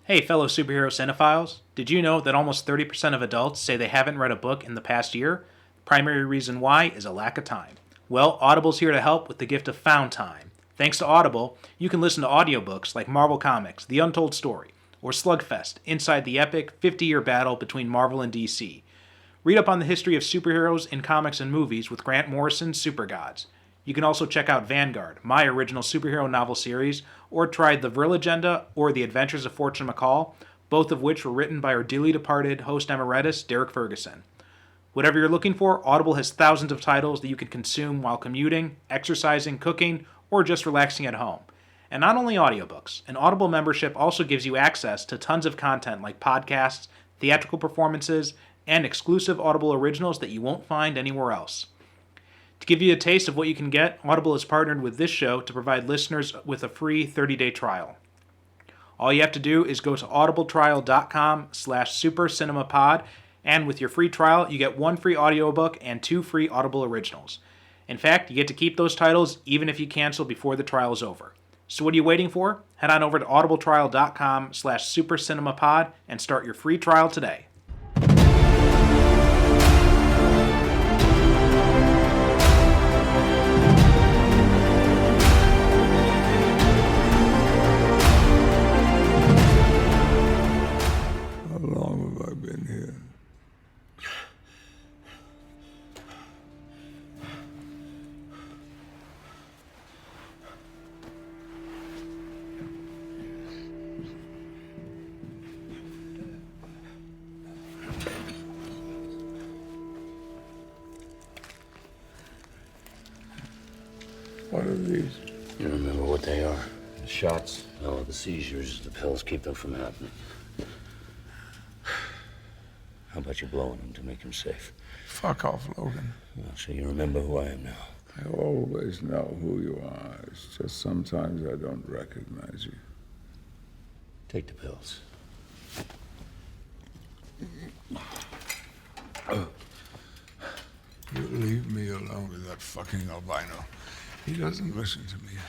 Hey, fellow superhero cinephiles. Did you know that almost 30% of adults say they haven't read a book in the past year? The primary reason why is a lack of time. Well, Audible's here to help with the gift of found time. Thanks to Audible, you can listen to audiobooks like Marvel Comics, The Untold Story, or Slugfest, inside the epic 50-year battle between Marvel and DC. Read up on the history of superheroes in comics and movies with Grant Morrison's Super Gods. You can also check out Vanguard, my original superhero novel series, or try The Vril Agenda or The Adventures of Fortune McCall, both of which were written by our dearly departed host emeritus, Derek Ferguson. Whatever you're looking for, Audible has thousands of titles that you can consume while commuting, exercising, cooking, or just relaxing at home. And not only audiobooks, an Audible membership also gives you access to tons of content like podcasts, theatrical performances, and exclusive Audible originals that you won't find anywhere else. To give you a taste of what you can get, Audible has partnered with this show to provide listeners with a free 30-day trial. All you have to do is go to audibletrial.com/supercinemapod, and with your free trial, you get 1 free audiobook and 2 free Audible originals. In fact, you get to keep those titles even if you cancel before the trial is over. So what are you waiting for? Head on over to audibletrial.com/supercinemapod and start your free trial today. How long have I been here? What are these? You remember what they are? The shots? No, the seizures. The pills keep them from happening. How about you blowing him to make him safe? Fuck off, Logan. Well, so you remember who I am now. I always know who you are. It's just sometimes I don't recognize you. Take the pills. You leave me alone with that fucking albino. He doesn't listen to me.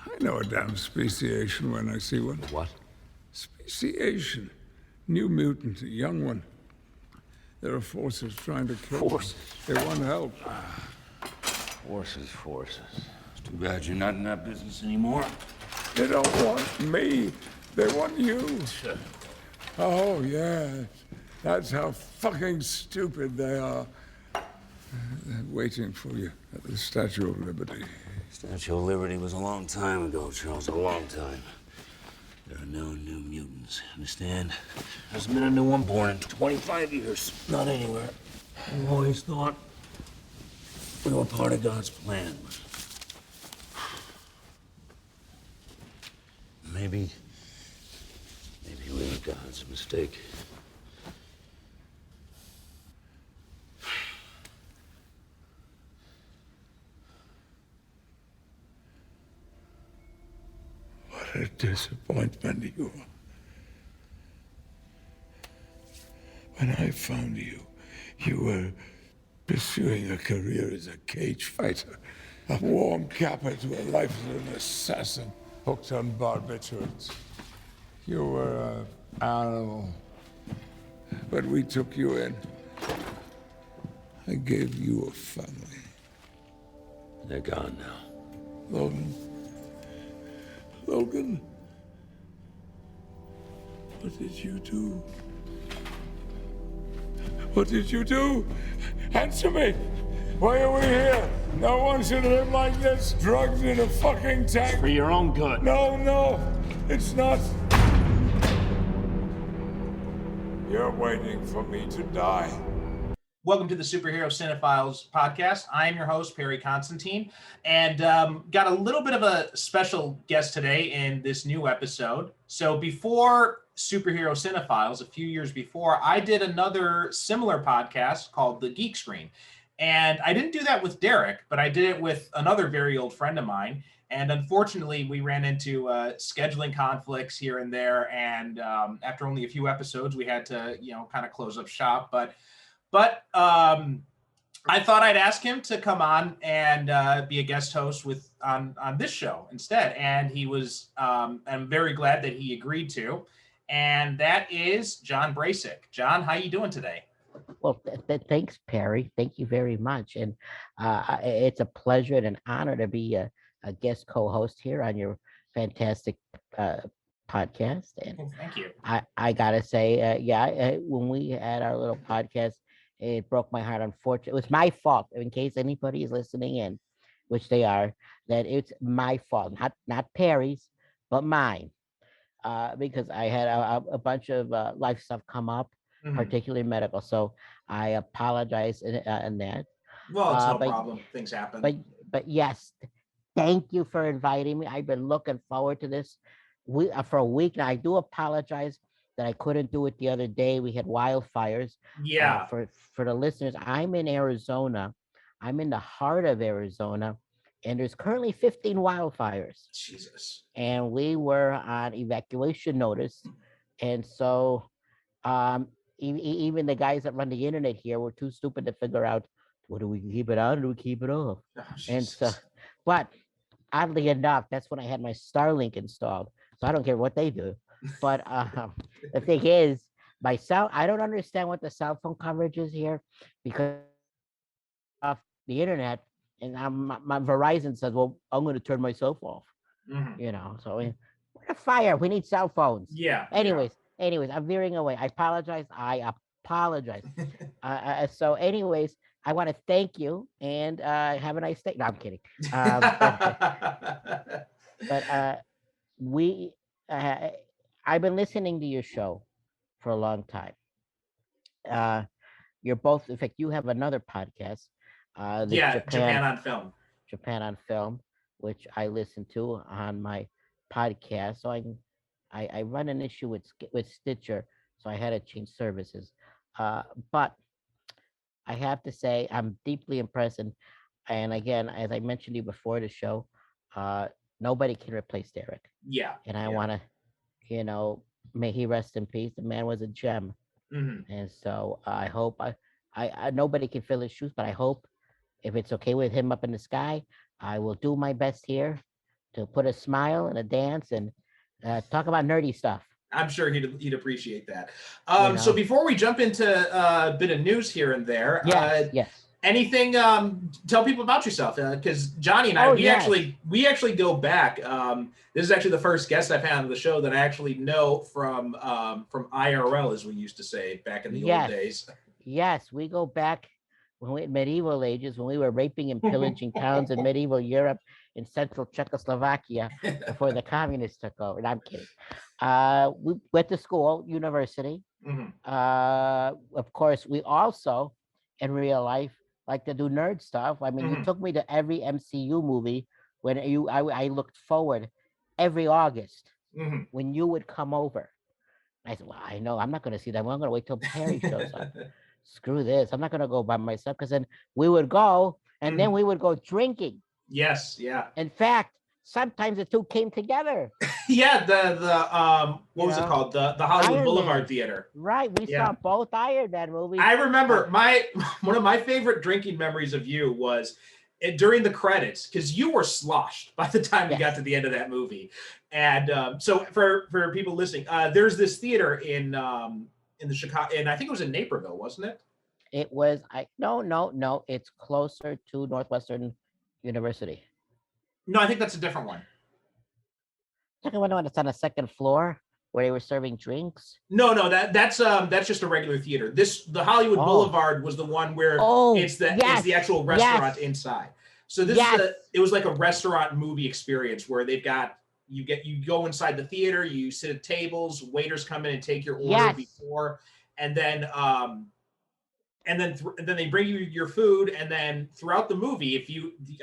I know a damn speciation when I see one. What? Speciation. New mutant, a young one. There are forces trying to kill Forces? them. They want help. Forces. It's too bad you're not in that business anymore. They don't want me. They want you. Sure. Oh, yeah. That's how fucking stupid they are. They're waiting for you at the Statue of Liberty. Statue of Liberty was a long time ago, Charles. A long time. There are no new mutants, understand? Hasn't been a new one born in 25 years. Not anywhere. I've always thought we were part of God's plan. Maybe we were God's mistake. What a disappointment you are. When I found you, you were pursuing a career as a cage fighter, a warm capper to a life as an assassin hooked on barbiturates. You were an animal, but we took you in. I gave you a family. They're gone now. Logan, what did you do? What did you do? Answer me! Why are we here? No one should live like this, drugged in a fucking tank. For your own good. No, it's not. You're waiting for me to die. Welcome to the Superhero Cinephiles podcast. I'm your host, Perry Constantine, and got a little bit of a special guest today in this new episode. So before Superhero Cinephiles, a few years before, I did another similar podcast called the Geek Screen. And I didn't do that with Derek, but I did it with another very old friend of mine. And unfortunately, we ran into scheduling conflicts here and there. And after only a few episodes, we had to, kind of close up shop. But I thought I'd ask him to come on and be a guest host on this show instead, and he was. I'm very glad that he agreed to, and that is John Bracich. John, how you doing today? Well, thanks, Perry. Thank you very much. And it's a pleasure and an honor to be a guest co-host here on your fantastic uh, podcast. And Well, thank you. I gotta say, when we had our little podcast, it broke my heart. Unfortunately, it was my fault. In case anybody is listening in, which they are, that it's my fault, not Perry's, but mine. Because I had a bunch of life stuff come up, Mhm. particularly medical. So I apologize in that. Well, it's no But problem. Things happen. but yes, thank you for inviting me. I've been looking forward to this for a week now. I do apologize that I couldn't do it the other day. We had wildfires. Yeah. For the listeners, I'm in Arizona. I'm in the heart of Arizona, and there's currently 15 wildfires. Jesus. And we were on evacuation notice, and so even the guys that run the internet here were too stupid to figure out, what, do we keep it on or do we keep it off? Oh, And so, Jesus. but oddly enough, that's when I had my Starlink installed, so I don't care what they do. But the thing is, I don't understand what the cell phone coverage is here, because off the internet, and my Verizon says, well, I'm going to turn myself off. Mhm. So we're a fire. We need cell phones. Yeah. Anyways, I'm veering away. I apologize. So anyways, I want to thank you and have a nice day. No, I'm kidding. But we, uh, I've been listening to your show for a long time. You're both, in fact, you have another podcast, the Yeah, Japan on film. Japan on Film, which I listen to on my podcast. So I run an issue with Stitcher, so I had to change services. But I have to say I'm deeply impressed, and again, as I mentioned to you before the show, uh, nobody can replace Derek, Yeah. and I Yeah. want to, may he rest in peace. The man was a gem, Mhm. and so I hope I nobody can fill his shoes, but I hope, if it's okay with him up in the sky, I will do my best here to put a smile and a dance and talk about nerdy stuff. I'm sure he'd appreciate that. You So know? before we jump into a bit of news here and there, Yes. anything? Tell people about yourself, because Johnny and I, Oh, we yes. actually go back. This is actually the first guest I've had on the show that I actually know from IRL, as we used to say back in the old Yes. days. Yes, we go back medieval ages, when we were raping and pillaging towns in medieval Europe in central Czechoslovakia before the communists took over. No, I'm kidding. We went to school, university. Mhm. Of course, we also, in real life, like to do nerd stuff. I mean, you Mhm. took me to every MCU movie when I looked forward every August Mhm. when you would come over. I said, well, I know I'm not going to see them. I'm going to wait till Perry shows up. Screw this. I'm not going to go by myself, because then we would go and then we would go drinking. Yes. Yeah. In fact, sometimes the two came together. Yeah. The what was it know, called? The Hollywood Iron Boulevard Man. Theater. Right. We Yeah. saw both Iron Man movies. I remember one of my favorite drinking memories of you was during the credits, because you were sloshed by the time we Yes. got to the end of that movie. And so for people listening, there's this theater in the Chicago, and I think it was in Naperville, wasn't it? It was no. It's closer to Northwestern University. No, I think that's a different one. Second one, it's on the second floor where they were serving drinks. No, that's just a regular theater. The Hollywood Boulevard was the one where it's the actual restaurant inside. So it was like a restaurant movie experience where you go inside the theater, you sit at tables, waiters come in and take your order before, and then they bring you your food, and then throughout the movie,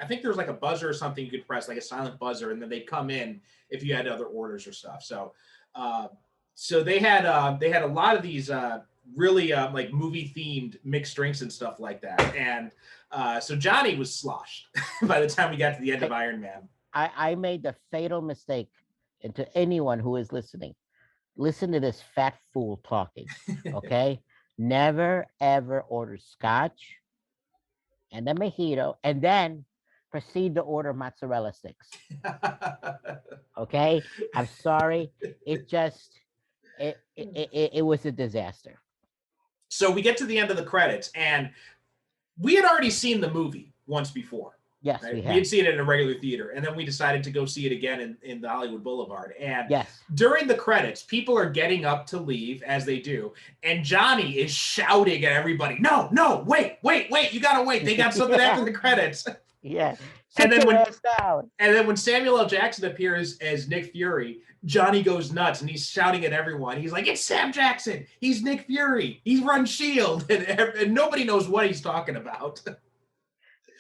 I think there was like a buzzer or something you could press, like a silent buzzer, and then they'd come in if you had other orders or stuff. So they had a lot of these really like movie themed mixed drinks and stuff like that, and so Johnny was sloshed by the time we got to the end of Iron Man. I made the fatal mistake, and to anyone who is listening, listen to this fat fool talking, okay? Never, ever order scotch and a mojito, and then proceed to order mozzarella sticks. Okay, I'm sorry. It just it was a disaster. So we get to the end of the credits, and we had already seen the movie once before. Yes, Right? we We have. had seen it in a regular theater, and then we decided to go see it again in the Hollywood Boulevard. And Yes. during the credits, people are getting up to leave, as they do, and Johnny is shouting at everybody, no, wait, you gotta wait. They got something after the credits. Yeah. And then down. And then when Samuel L. Jackson appears as Nick Fury, Johnny goes nuts and he's shouting at everyone. He's like, it's Sam Jackson. He's Nick Fury. He's run S.H.I.E.L.D. And nobody knows what he's talking about.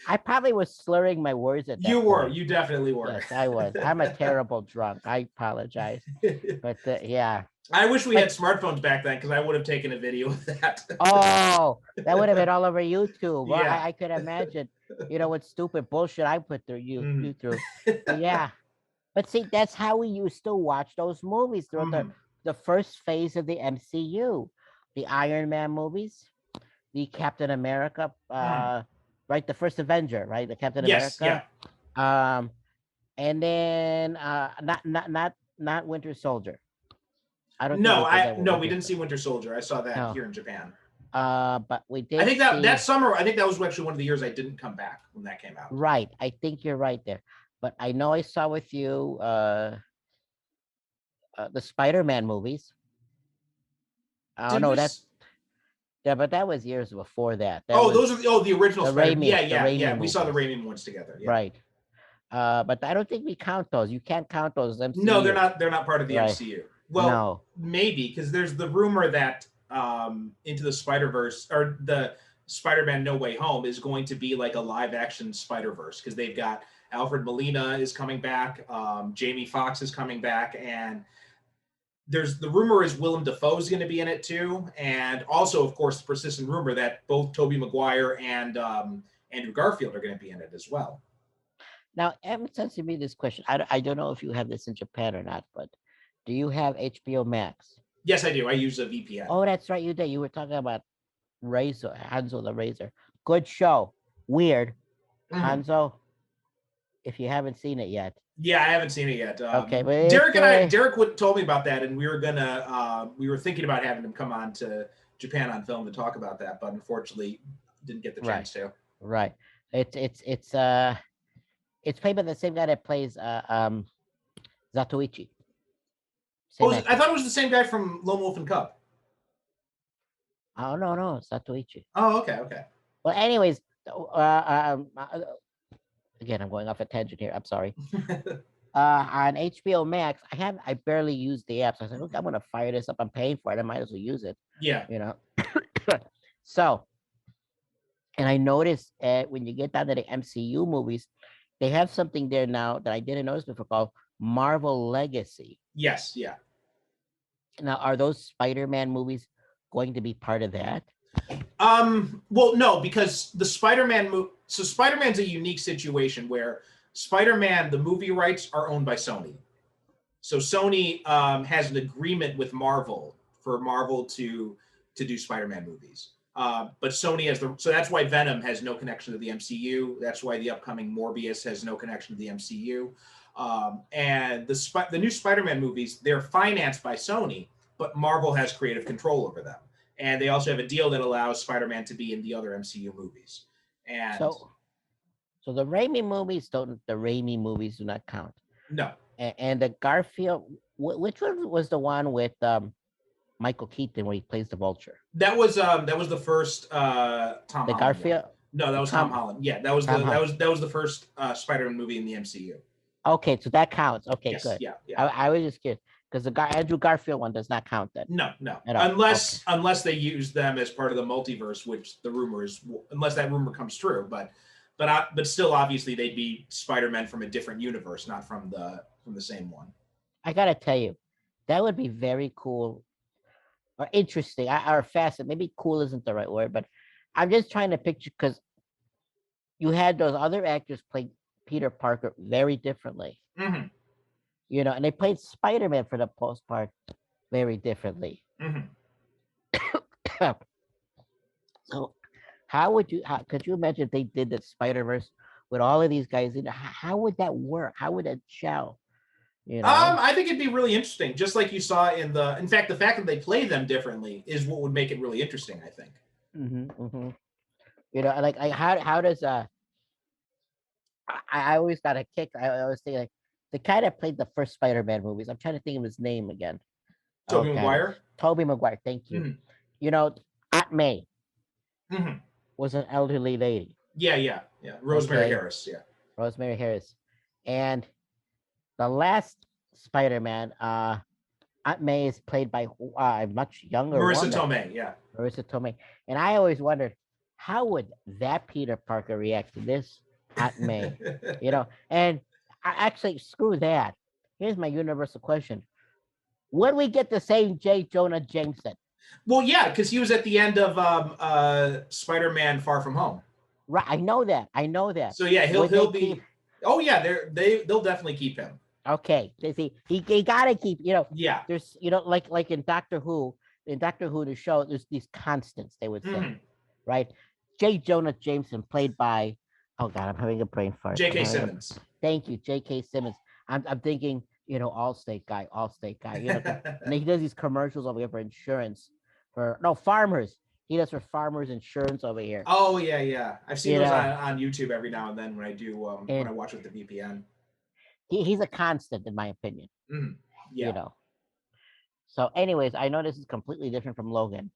I probably was slurring my words at that You were. point. You definitely were. Yes, I was. I'm a terrible drunk. I apologize. But yeah. I wish we had smartphones back then because I would have taken a video of that. Oh, that would have been all over YouTube. Well, Yeah. I could imagine, what stupid bullshit I put through you through. But yeah. But see, that's how we used to watch those movies throughout the first phase of the MCU. The Iron Man movies, the Captain America, right? The first Avenger, right? The Captain America. Yeah. And then not Winter Soldier. I don't. No, we didn't see Winter Soldier. I saw that here in Japan. But we did. I think that summer. I think that was actually one of the years I didn't come back when that came out. Right. I think you're right there. But I know I saw with you the Spider-Man movies. But that was years before that. Those are the original Spider-Man. Yeah. We saw the Raimi ones together. Yeah. Right. But I don't think we count those. You can't count those. MCU. No, they're not. They're not part of the MCU. Well, no. Maybe because there's the rumor that Into the Spider-Verse or the Spider-Man No Way Home is going to be like a live-action Spider-Verse because they've got Alfred Molina is coming back, Jamie Foxx is coming back, and there's the rumor is Willem Dafoe is going to be in it too, and also, of course, the persistent rumor that both Tobey Maguire and Andrew Garfield are going to be in it as well. Now, Em sends me this question. I don't know if you have this in Japan or not, but do you have HBO Max? Yes, I do. I use a VPN. Oh, that's right. You did. You were talking about Hanzo the Razor. Good show. Weird. Hanzo, if you haven't seen it yet. Yeah, I haven't seen it yet. Okay, but Derek told me about that, and we were thinking about having him come on to Japan on Film to talk about that, but unfortunately didn't get the chance to. Right. It's played by the same guy that plays Zatoichi. I thought it was the same guy from Lone Wolf and Cub. Oh no, it's Zatoichi. Oh, okay. Well, anyways, again, I'm going off a tangent here. I'm sorry. On HBO Max, I barely use the app. So I said, look, I'm gonna fire this up. I'm paying for it. I might as well use it. Yeah. So, and I noticed when you get down to the MCU movies, they have something there now that I didn't notice before called Marvel Legacy. Yes. Yeah. Now, are those Spider-Man movies going to be part of that? Well, no, because the Spider-Man movie. So Spider-Man's a unique situation where Spider-Man, the movie rights are owned by Sony. So Sony has an agreement with Marvel for Marvel to do Spider-Man movies. But Sony has so that's why Venom has no connection to the MCU. That's why the upcoming Morbius has no connection to the MCU. And the new Spider-Man movies, they're financed by Sony, but Marvel has creative control over them. And they also have a deal that allows Spider-Man to be in the other MCU movies. And so the Raimi movies do not count. No. And the Garfield, which one was the one with Michael Keaton where he plays the Vulture? That was the first Tom Holland. The Garfield? One. No, that was Tom Holland. Yeah, that was the first Spider-Man movie in the MCU. Okay, so that counts. Okay, yes, good. Yeah. I was just curious because the Andrew Garfield one does not count then. No. Unless they use them as part of the multiverse, which the rumor is, unless that rumor comes true. But still, obviously, they'd be Spider-Man from a different universe, not from the same one. I gotta tell you, that would be very cool or interesting or fascinating. Maybe cool isn't the right word, but I'm just trying to picture because you had those other actors play Peter Parker very differently. Mm-hmm. And they played Spider-Man for the most part very differently. Mm-hmm. So could you imagine if they did the Spider-Verse with all of these guys in it? How would that work? How would that gel? You know? I think it'd be really interesting, just like you saw in fact, the fact that they play them differently is what would make it really interesting, I think. Mm-hmm. Like how does I always got a kick. I always think like the guy that played the first Spider-Man movies. I'm trying to think of his name again. Tobey Maguire? Tobey Maguire. Thank you. Mm-hmm. Aunt May Mm-hmm. was an elderly lady. Yeah. Rosemary Harris, yeah. Rosemary Harris. And the last Spider-Man, Aunt May is played by a much younger Marissa woman. Tomei, yeah. Marissa Tomei. And I always wondered, how would that Peter Parker react to this Aunt May? And I actually, screw that. Here's my universal question. Would we get the same J. Jonah Jameson? Well, yeah, because he was at the end of Spider-Man Far From Home. Right, I know that. So yeah, he'll be. Oh yeah, they'll definitely keep him. Okay, see, he gotta keep. Yeah. There's like in Doctor Who, the show, there's these constants they would say, right? J. Jonah Jameson, played by, oh God, I'm having a brain fart. J.K. Simmons. Thank you, J.K. Simmons. I'm thinking, Allstate guy. And he does these commercials over here for insurance farmers. He does for farmers insurance over here. Oh yeah. I've seen those on YouTube every now and then when I do when I watch with the VPN. He's a constant in my opinion. Yeah. So, anyways, I know this is completely different from Logan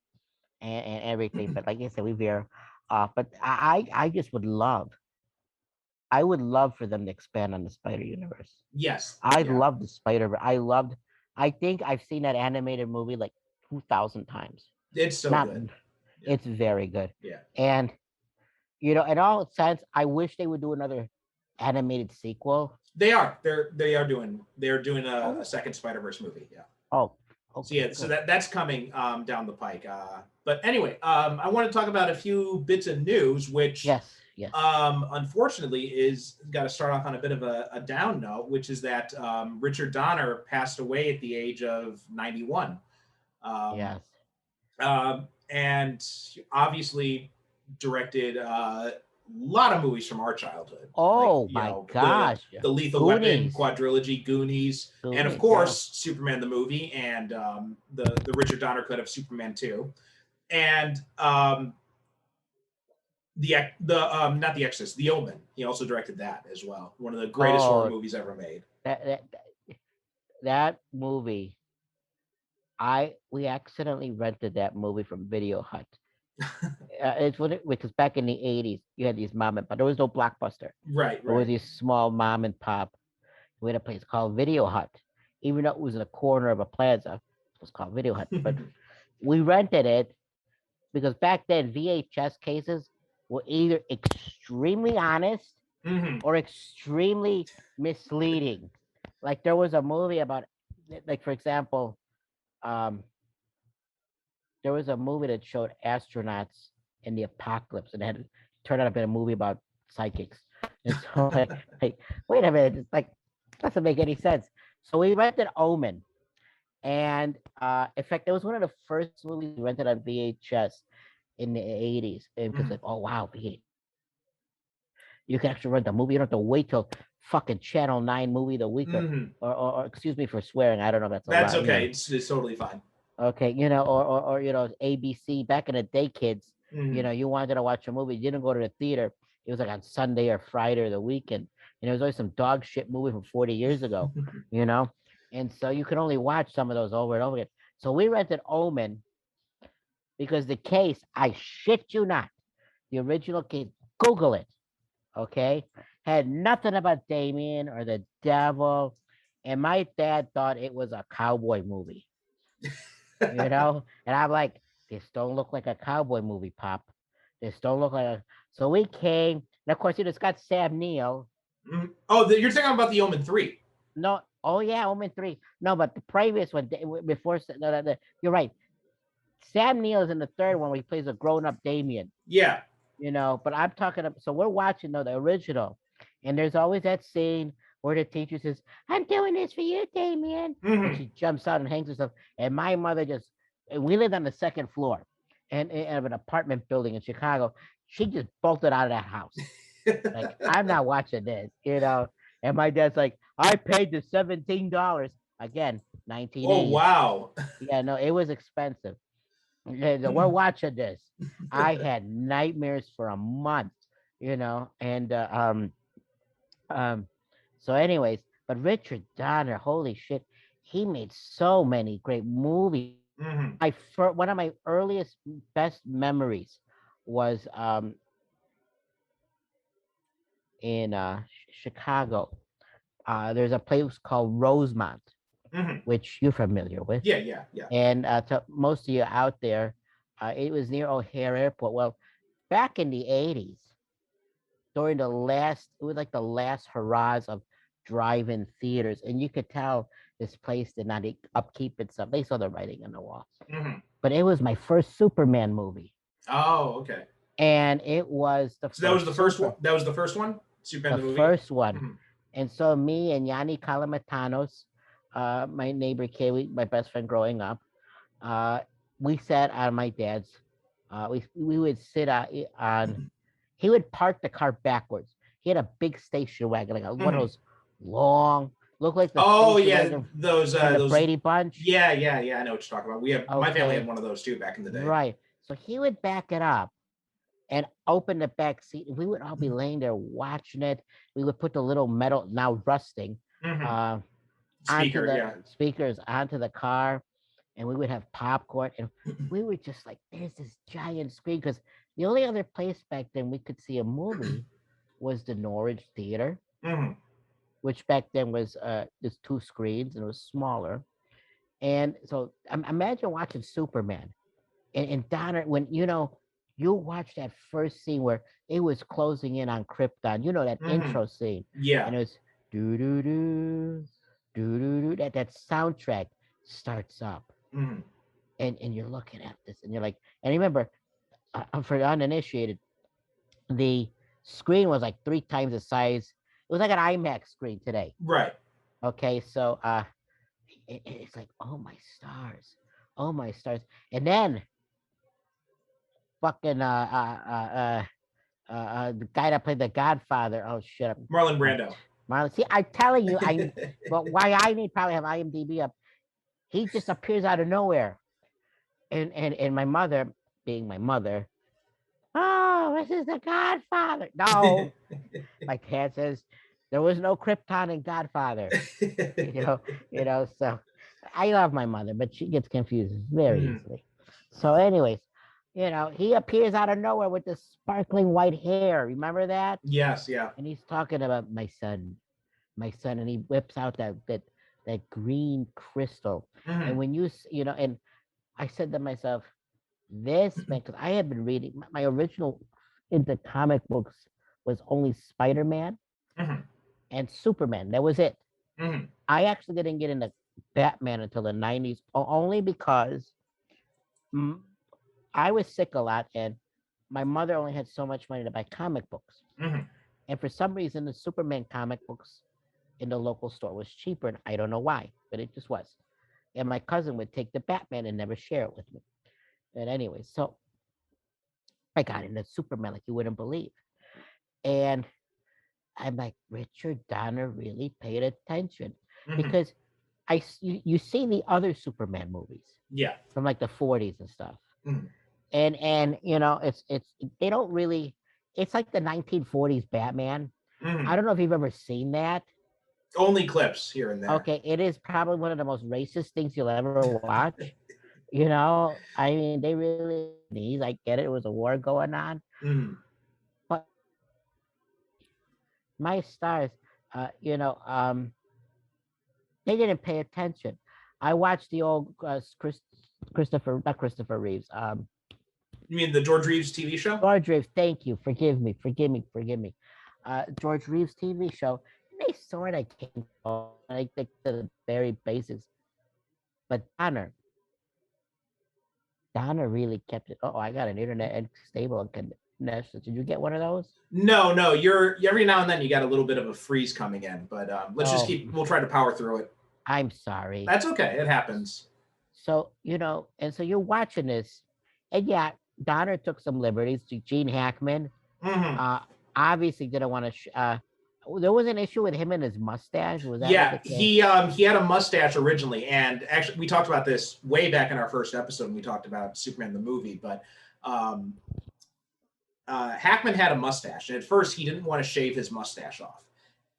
and everything, but like I said, we veer off. But I just would love. I would love for them to expand on the Spider Universe. Yes. I love the Spider. I think I've seen that animated movie like 2,000 times. It's so good. Yeah. It's very good. Yeah. And in all sense, I wish they would do another animated sequel. They are. They're doing a second Spider-Verse movie. Yeah. Oh. Okay, so that's coming down the pike. But anyway, I want to talk about a few bits of news, which yes. Unfortunately is got to start off on a bit of a down note, which is that Richard Donner passed away at the age of 91. Yes. And obviously directed a lot of movies from our childhood. Oh, my gosh. The Lethal Weapon quadrilogy, Goonies, and of course, Superman the movie, and the Richard Donner cut of Superman 2. And not The Exorcist, The Omen. He also directed that as well. One of the greatest horror movies ever made. That movie, we accidentally rented that movie from Video Hut. Because back in the 80s, you had these mom and pop. There was no Blockbuster. Right. There was these small mom and pop. We had a place called Video Hut. Even though it was in a corner of a plaza, it was called Video Hut. But we rented it because back then VHS cases were either extremely honest or extremely misleading. Like there was a movie about, like for example, there was a movie that showed astronauts in the apocalypse, and it turned out to be a movie about psychics. And so, like, wait a minute, it's like doesn't make any sense. So we rented Omen, and in fact, it was one of the first movies we rented on VHS in the 80s. It was like, oh wow, VHS. You can actually rent the movie. You don't have to wait till fucking Channel 9 movie of the week, or excuse me for swearing. I don't know if that's allowed, okay. It's totally fine. Okay, or ABC back in the day, kids. You wanted to watch a movie, you didn't go to the theater. It was like on Sunday or Friday or the weekend. It was always some dog shit movie from 40 years ago. And so you could only watch some of those over and over again. So we rented Omen because the case, I shit you not, the original case, Google it. Okay, had nothing about Damien or the devil, and my dad thought it was a cowboy movie. And I'm like, this don't look like a cowboy movie, Pop. This don't look like a. So we came, and of course, it's got Sam Neill. Oh, you're talking about the Omen 3. No, oh yeah, Omen 3. No, but the previous one before. You're right. Sam Neill is in the third one where he plays a grown-up Damien. Yeah. But I'm talking about. So we're watching the original, and there's always that scene where the teacher says, "I'm doing this for you, Damien." And she jumps out and hangs herself. And my mother we lived on the second floor, and of an apartment building in Chicago. she just bolted out of that house. Like, I'm not watching this, you know. And my dad's like, I paid the $17. Again, Oh 1980s. wow. Yeah, no, it was expensive. We're watching this. I had nightmares for a month, you know. And um so anyways, but Richard Donner, holy shit, he made so many great movies. Hmm. One of my earliest best memories was in Chicago. There's a place called Rosemont, Hmm. which you're familiar with. Yeah, yeah, yeah. And to most of you out there, it was near O'Hare Airport. Well, back in the 80s, during it was like the last hurrahs of drive-in theaters, and you could tell this place did not upkeep itself. They saw the writing on the walls. Hmm. But it was my first Superman movie, Oh, okay. and it was the So that was first the first one. That was the first one. Superman the the movie. first one. Mhm. And so me and Yanni Kalamatanos, my neighbor kid, my best friend growing up, uh, we sat on my dad's. We would sit on. He would park the car backwards. He had a big station wagon, like one of Mhm. those long, look like the Oh station yeah, wagon those from the those. Brady Bunch. Yeah, yeah, yeah. I know what you're talking about. My family had Okay, one of those too back in the day. right. So he would back it up and open the back seat, and we would all be laying there watching it. We would put the little metal, now rusting, Hmm. uh, onto Speaker, the yeah. speakers, onto the car, and we would have popcorn, and we were just like, there's this giant screen, because the only other place back then we could see a movie was the Norwich Theater, Hmm. which back then was just 2 screens and it was smaller. And so imagine watching Superman and Donner, when you watch that first scene where it was closing in on Krypton, that Hmm. intro scene, Yeah. and it was do do do do do do, that soundtrack starts up, Hmm. and you're looking at this and you're like, and remember, for the uninitiated, the screen was like 3 times the size. It was like an IMAX screen today. Right. Okay, so it's like, oh my stars, oh my stars, and then fucking the guy that played the Godfather. Oh shit, Marlon Brando. Marlon. See, I'm telling you, but why I need probably have IMDb up. He just appears out of nowhere, and my mother, being my mother, oh, this is the Godfather. No, my dad says there was no Krypton in Godfather. you know, So I love my mother, but she gets confused very Mhm. easily. So, anyways, he appears out of nowhere with this sparkling white hair. Remember that? Yes, yeah. And he's talking about my son, and he whips out that green crystal. Mhm. And when and I said to myself, this man, because I had been reading my original into comic books was only Spider-Man Mhm. and Superman. That was it. Mhm. I actually didn't get into Batman until the 90s, only because I was sick a lot and my mother only had so much money to buy comic books. Mhm. And for some reason, the Superman comic books in the local store was cheaper. And I don't know why, but it just was. And my cousin would take the Batman and never share it with me. And anyway, so I got into Superman like you wouldn't believe. And I'm like, Richard Donner really paid attention Mhm. because you see the other Superman movies Yeah. from like the 40s and stuff. Mhm. And it's they don't really, it's like the 1940s Batman. Mhm. I don't know if you've ever seen that. Only clips here and there. Okay, it is probably one of the most racist things you'll ever watch. I mean, they really these. I get it. It was a war going on, Mhm. but my stars, they didn't pay attention. I watched the old not Christopher Reeves. You mean the George Reeves TV show? George Reeves. Thank you. Forgive me. George Reeves TV show. They sort of came like the very basics, but Donner really kept it. Oh, I got an internet stable connection. Did you get one of those? No. You're every now and then you got a little bit of a freeze coming in, but let's just Oh. we'll try to power through it. I'm sorry. That's okay. It happens. So and so you're watching this, and yeah, Donner took some liberties. Gene Hackman, Hmm. uh, obviously didn't want to. There was an issue with him and his mustache. Was that what the Yeah, case? he had a mustache originally, and actually we talked about this way back in our first episode when we talked about Superman the movie. But um, Hackman had a mustache, and at first he didn't want to shave his mustache off.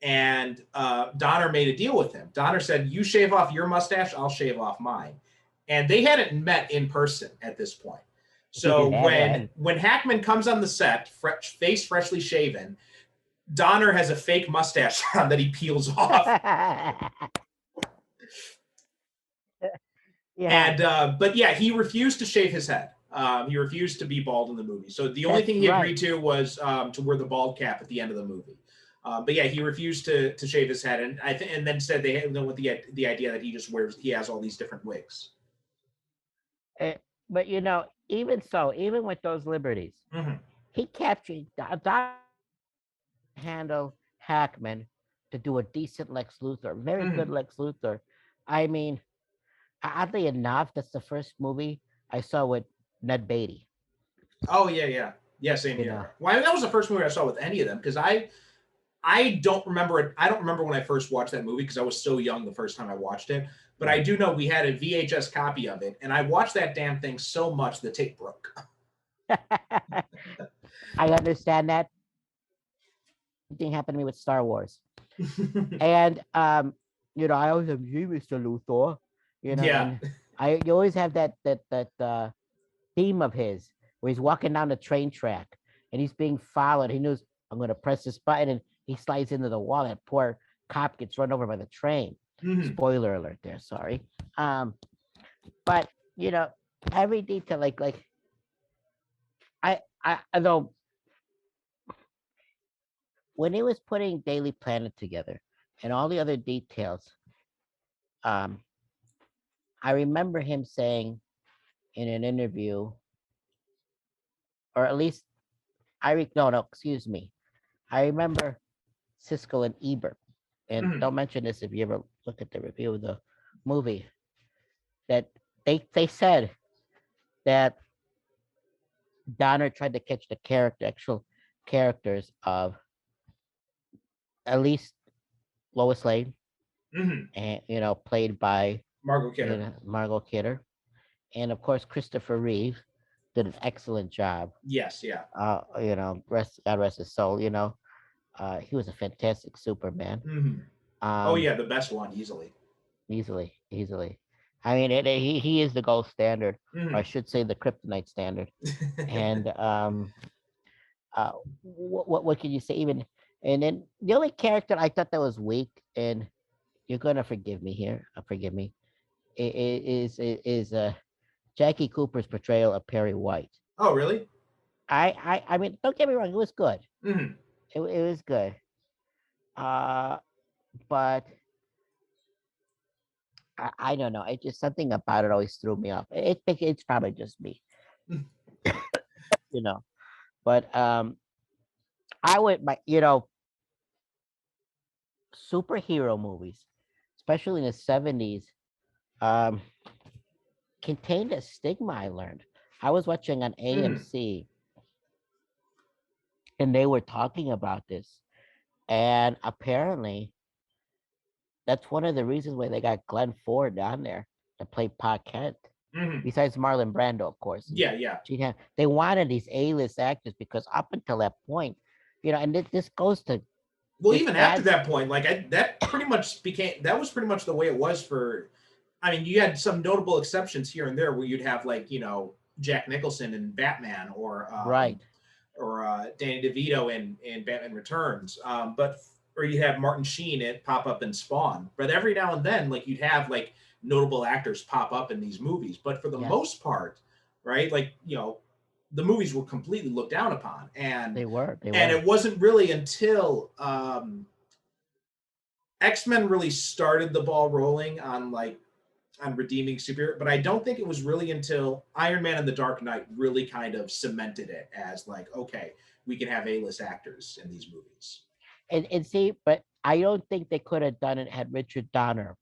And Donner made a deal with him. Donner said, "You shave off your mustache, I'll shave off mine." And they hadn't met in person at this point. So Yeah, when Hackman comes on the set, face freshly shaven, Donner has a fake mustache on that he peels off. right. Yeah, And but yeah, he refused to shave his head. He refused to be bald in the movie. So the only that's thing he right. agreed to was to wear the bald cap at the end of the movie. But yeah, he refused to shave his head, and and then said they went with the idea that he has all these different wigs. Uh, but even so, even with those liberties, Mm-hmm. he captured Don handle Hackman to do a decent Lex Luthor, very Mm-hmm. good Lex Luthor. I mean, oddly enough, that's the first movie I saw with Ned Beatty. Oh yeah. Same You know, here. Well, that was the first movie I saw with any of them because I don't remember it. I don't remember when I first watched that movie because I was so young the first time I watched it. But I right. do know we had a VHS copy of it, and I watched that damn thing so much the tape broke. I understand that. Thing happened to me with Star Wars, and I always have you, Mr. Luthor, Yeah. and you always have that theme of his where he's walking down the train track and he's being followed. He knows I'm going to press this button and he slides into the wall. That poor cop gets run over by the train. Mhm. Spoiler alert there. Sorry. But you know, every detail, like I though when he was putting Daily Planet together and all the other details, um, I remember him saying in an interview, or at least no, excuse me. I remember Siskel and Ebert, and Mhm. don't mention this if you ever look at the review of the movie, that they said that Donner tried to catch the actual characters of at least Lois Lane, Mhm. and played by Margot Kidder. Margot Kidder, and of course Christopher Reeve did an excellent job. Yes. Yeah. God rest his soul. He was a fantastic Superman. Mhm. Oh Um, yeah, the best one easily. easily. I mean, he is the gold standard, or I Mhm. should say, the kryptonite standard. And what can you say? Even and then the only character I thought that was weak, and you're gonna forgive me here, forgive me, is Jackie Cooper's portrayal of Perry White. Oh really? I mean, don't get me wrong, it was good. Mhm. It was good. Uh, but I don't know. It just something about it always threw me off. It's probably just me, you know. But I would my superhero movies, especially in the 70s, um, contained a stigma. I learned. I was watching on Mhm. AMC, and they were talking about this, and apparently that's one of the reasons why they got Glenn Ford on there to play Pa Kent. Mhm. Besides Marlon Brando, of course. And Yeah. Yeah. they wanted these A-list actors because up until that point, and this goes to Well, this even after adds that point, that pretty much became that was pretty much the way it was for. I mean, you had some notable exceptions here and there where you'd have Jack Nicholson in Batman right. or Danny DeVito in Batman Returns, but or you have Martin Sheen pop up in Spawn. But every now and then, you'd have notable actors pop up in these movies. But for the Yes, most part, right, the movies were completely looked down upon, they were. They and were. it wasn't really until X Men really started the ball rolling on redeeming superhero, but I don't think it was really until Iron Man and the Dark Knight really kind of cemented it as okay, we can have A-list actors in these movies. And see, but I don't think they could have done it had Richard Donner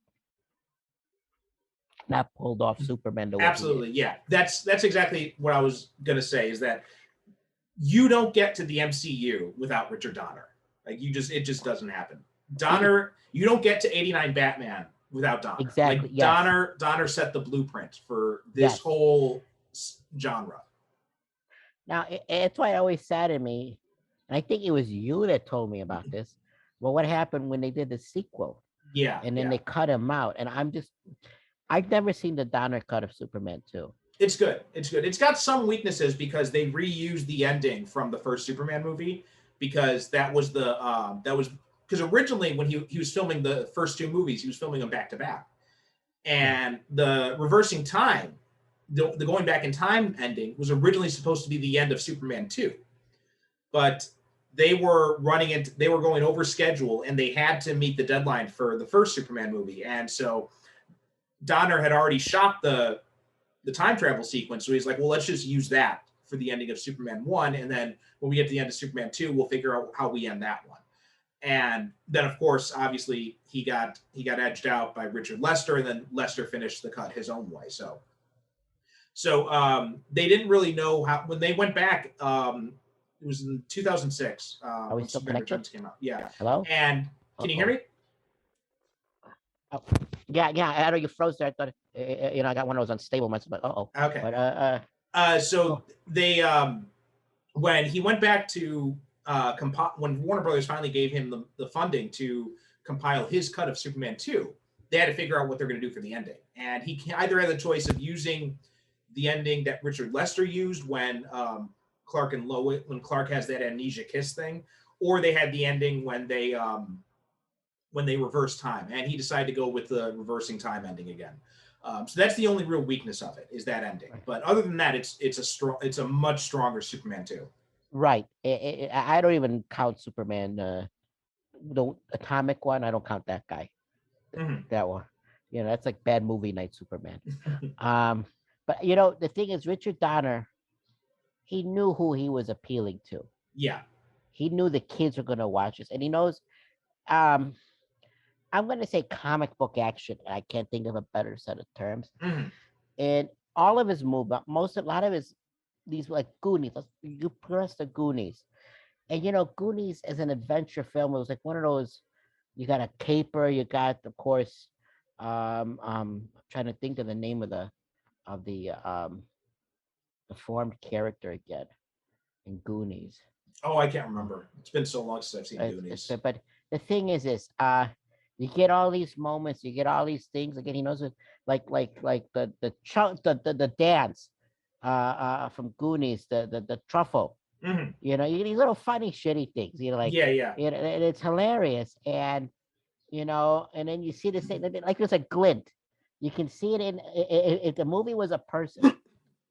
not pulled off Superman the way Absolutely, yeah. That's exactly what I was gonna say. Is that you don't get to the MCU without Richard Donner. Like it just doesn't happen. Donner, you don't get to 89 Batman without Donner. Exactly. Like Yes. Donner set the blueprint for this whole genre. Now, it's why it always saddened me, and I think it was you that told me about this. Well, what happened when they did the sequel? Yeah. And then they cut him out, and I've never seen the Donner cut of Superman 2. It's good. It's good. It's got some weaknesses because they reused the ending from the first Superman movie because that was because originally when he was filming the first two movies, he was filming them back to back. And the reversing time, the going back in time ending was originally supposed to be the end of Superman 2. But they were going over schedule and they had to meet the deadline for the first Superman movie. And so Donner had already shot the time travel sequence. So he's like, well, let's just use that for the ending of Superman 1. And then when we get to the end of Superman 2, we'll figure out how we end that one. And then, of course, obviously, he got edged out by Richard Lester, and then Lester finished the cut his own way. So they didn't really know how, when they went back, it was in 2006. Are we when still Superman connected? Returns came out. Yeah. Hello? And can you hear me? Oh, yeah. I know you froze there. I thought, I got one of those unstable ones, but Okay. But so they when he went back to when Warner Brothers finally gave him the funding to compile his cut of Superman 2, they had to figure out what they're going to do for the ending. And he either had the choice of using the ending that Richard Lester used when Clark and Lois, when Clark has that amnesia kiss thing, or they had the ending when they reverse time. And he decided to go with the reversing time ending again. So that's the only real weakness of it, is that ending. But other than that, it's a much stronger Superman 2. Right. I don't even count Superman, the atomic one. I don't count that guy. Mm-hmm. That one. That's like bad movie night Superman. But the thing is, Richard Donner, he knew who he was appealing to. Yeah. He knew the kids were going to watch this, and he knows. I'm going to say comic book action. I can't think of a better set of terms. Mm-hmm. And all of his movies, a lot of his, these like Goonies. You press the Goonies, and Goonies as an adventure film, it was like one of those. You got a caper. You got, of course, I'm trying to think of the name of the formed character again in Goonies. Oh, I can't remember. It's been so long since I've seen Goonies. But the thing is this, you get all these moments, you get all these things. Again, he knows it, like the dance from Goonies, the truffle. Mm-hmm. You get these little funny shitty things. Yeah. And it's hilarious, and and then you see the same, like there's a glint. You can see it in if the movie was a person,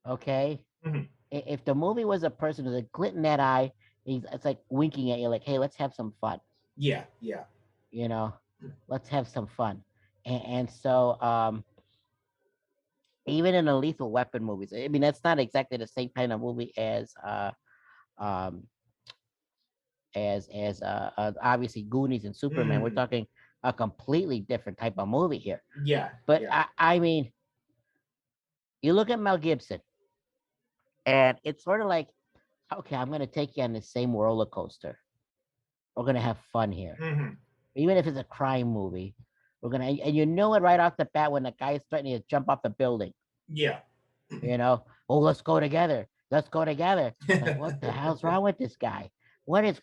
okay. Mm-hmm. If the movie was a person, there's a glint in that eye. It's like winking at you, like, "Hey, let's have some fun." Yeah. Let's have some fun. And so, even in the Lethal Weapon movies, I mean, that's not exactly the same kind of movie as obviously Goonies and Superman. We're talking a completely different type of movie here. Yeah. But I mean, you look at Mel Gibson, and it's sort of like, okay, I'm going to take you on the same roller coaster. We're going to have fun here. Mm-hmm. Even if it's a crime movie, we're going to, and it right off the bat when the guy's threatening to jump off the building. Yeah. Oh, let's go together. Let's go together. Like, what the hell's wrong with this guy? What is,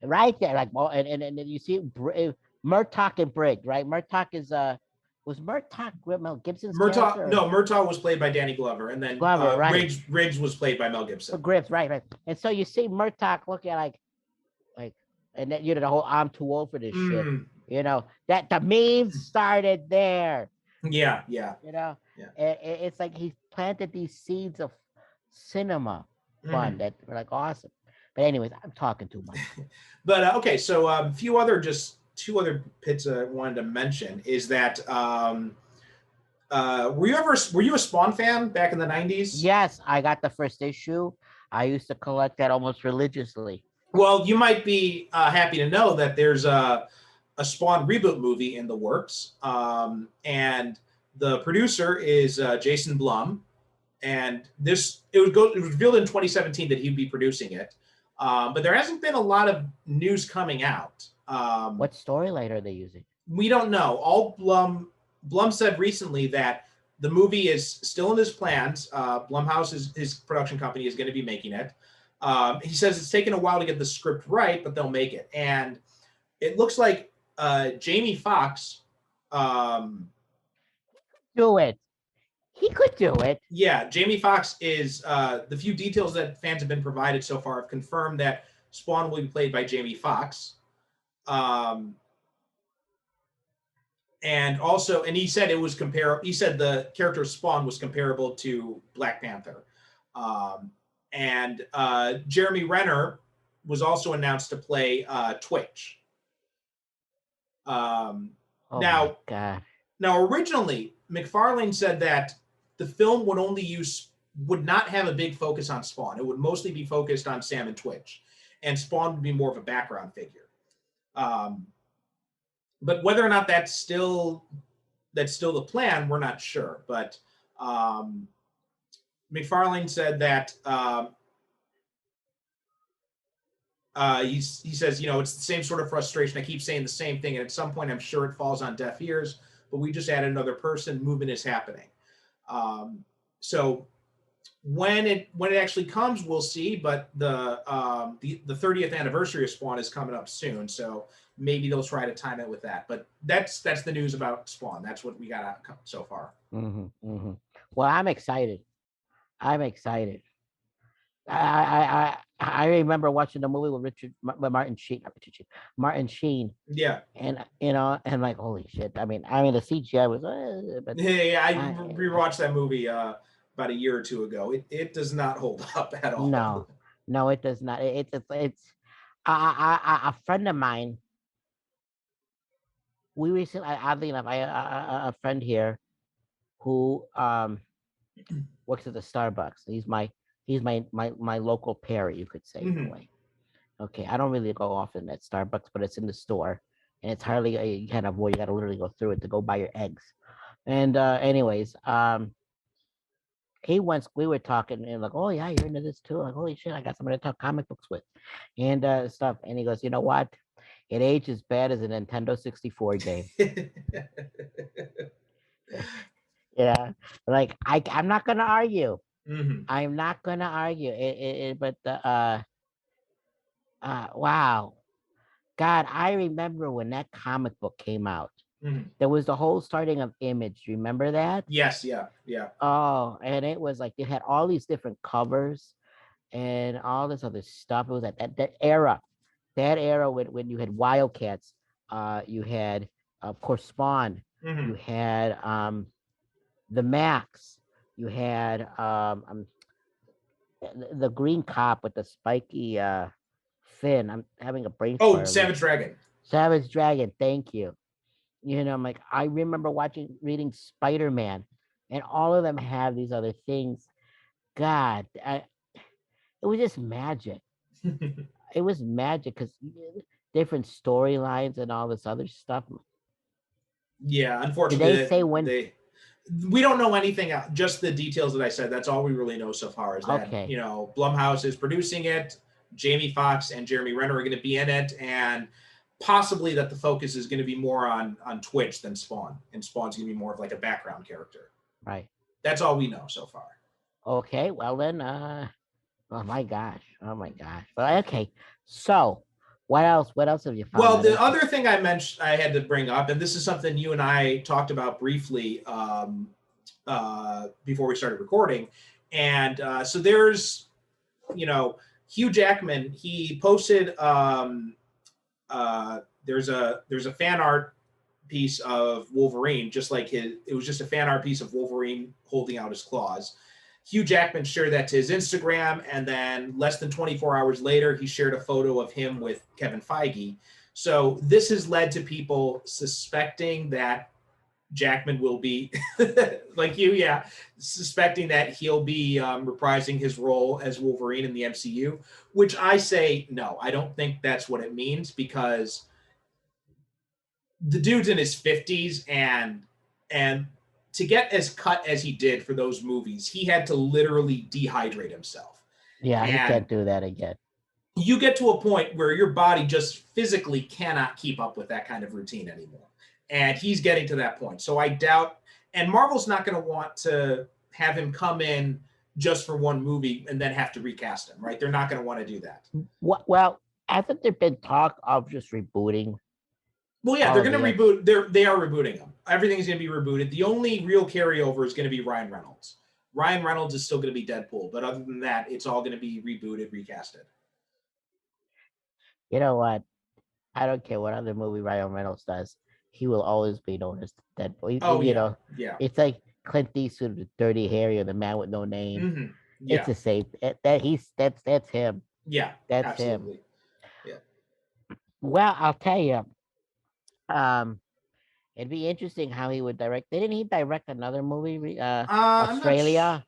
right there, like, and you see Murtaugh and Briggs, right? Murtaugh is, was Murtaugh Mel Gibson's character? No, Murtaugh was played by Danny Glover, and then Glover, right. Riggs was played by Mel Gibson. Grips, right. And so you see Murtaugh looking like, and then the whole "I'm too old for this shit." That the memes started there. Yeah. It's like he planted these seeds of cinema fun that were like awesome. But anyways, I'm talking too much. But okay, so two other bits I wanted to mention is that were you a Spawn fan back in the 90s? Yes, I got the first issue. I used to collect that almost religiously. Well, you might be happy to know that there's a Spawn reboot movie in the works, and The producer is Jason Blum, and it was revealed in 2017 that he'd be producing it. But there hasn't been a lot of news coming out. What storyline are they using? We don't know. All Blum said recently that the movie is still in his plans. Blumhouse, his production company, is going to be making it. He says it's taken a while to get the script right, but they'll make it. And it looks like Jamie Foxx. Do it. He could do it. Yeah, Jamie Foxx is the few details that fans have been provided so far have confirmed that Spawn will be played by Jamie Foxx. And he said it was comparable. He said the character of Spawn was comparable to Black Panther. And Jeremy Renner was also announced to play Twitch. Oh my God. Now, originally, McFarlane said that the film would not have a big focus on Spawn. It would mostly be focused on Sam and Twitch, and Spawn would be more of a background figure. But whether or not that's still the plan, we're not sure. But McFarlane said that he says, it's the same sort of frustration. I keep saying the same thing, and at some point, I'm sure it falls on deaf ears. But we just added another person. Movement is happening. So when it actually comes, we'll see. But the 30th anniversary of Spawn is coming up soon, so maybe they'll try to time it with that. But that's the news about Spawn. That's what we got out so far. Mm-hmm, mm-hmm. Well, I'm excited. I remember watching the movie with Martin Sheen. Yeah. And and like, holy shit. I mean the CGI was but yeah, I rewatched that movie about a year or two ago. It does not hold up at all. No, it does not. It's a friend of mine. We recently, oddly enough, a friend here who works at the Starbucks. He's my local Perry, you could say, in a way. Okay, I don't really go often at Starbucks, but it's in the store, and it's hardly you can't avoid. You got to literally go through it to go buy your eggs. And anyways, we were talking and like, oh yeah, you're into this too. Like, holy shit, I got somebody to talk comic books with, and stuff. And he goes, you know what? It aged as bad as a Nintendo 64 game. Yeah, like I'm not gonna argue. I'm not gonna argue. But wow, God, I remember when that comic book came out. There was the whole starting of Image. Remember that? Yes, yeah. Oh, and it was like it had all these different covers and all this other stuff. It was at that era when you had Wildcats, you had of course Spawn, you had the Max, you had the green cop with the spiky fin. I'm having a brain fart. Savage Dragon. Savage Dragon, thank you. I'm like, I remember reading Spider-Man, and all of them have these other things. God, it was just magic. It was magic because different storylines and all this other stuff. Yeah, unfortunately, did they say when we don't know anything else, just the details that I said. That's all we really know so far is that, Blumhouse is producing it. Jamie Foxx and Jeremy Renner are going to be in it, and possibly that the focus is going to be more on Twitch than Spawn, and Spawn's going to be more of like a background character. Right. That's all we know so far. Okay, well then, oh my gosh. Well, okay, so what else have you found? Well, the other thing I mentioned, I had to bring up, and this is something you and I talked about briefly before we started recording, and so there's, Hugh Jackman. He posted there's a fan art piece of Wolverine, just like it was just a fan art piece of Wolverine holding out his claws. Hugh Jackman shared that to his Instagram, and then less than 24 hours later, he shared a photo of him with Kevin Feige. So this has led to people suspecting that Jackman will be, like you, suspecting that he'll be reprising his role as Wolverine in the MCU, which I say, no, I don't think that's what it means, because the dude's in his 50s, and to get as cut as he did for those movies, he had to literally dehydrate himself. Yeah, he And can't do that again. you get to a point where your body just physically cannot keep up with that kind of routine anymore. And he's getting to that point. So I doubt, and Marvel's not going to want to have him come in just for one movie and then have to recast him, right? They're not going to want to do that. Well, hasn't there been talk of just rebooting? Well, yeah, they're going to reboot. They are rebooting them. Everything's going to be rebooted. The only real carryover is going to be Ryan Reynolds. Ryan Reynolds is still going to be Deadpool, but other than that, it's all going to be rebooted, recasted. You know what? I don't care what other movie Ryan Reynolds does. He will always be known as Deadpool. You know, it's like Clint Eastwood with Dirty Harry or The Man with No Name. Mm-hmm. Yeah. It's the same. That's him. Yeah, that's absolutely. him. Yeah. Well, I'll tell you. It'd be interesting how he would direct. Didn't he direct another movie? Australia.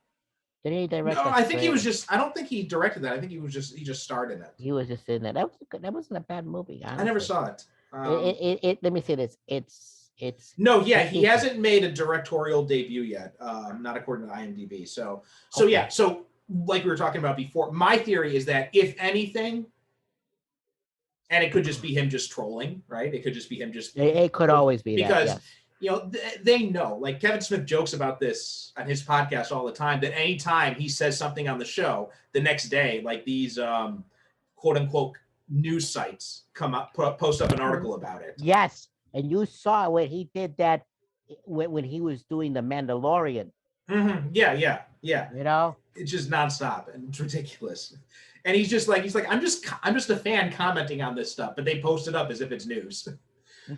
Didn't he direct? No, I think he was just. I don't think he directed that. I think he just starred in it. He was just in that. That wasn't a bad movie. Honestly. I never saw it. Let me say this. It's. No, yeah, he hasn't made a directorial debut yet. Not according to IMDb. So okay. Yeah. So like we were talking about before, my theory is that if anything. And it could just be him just trolling, right? It could just be him just. It could always be because, that, yes. You know, they know. Like Kevin Smith jokes about this on his podcast all the time. That anytime he says something on the show, the next day, like these quote unquote news sites come up, post up an article about it. Yes, and you saw when he did that when he was doing The Mandalorian. Mm-hmm. Yeah. You know, it's just nonstop and it's ridiculous. And he's like, I'm just a fan commenting on this stuff, but they post it up as if it's news.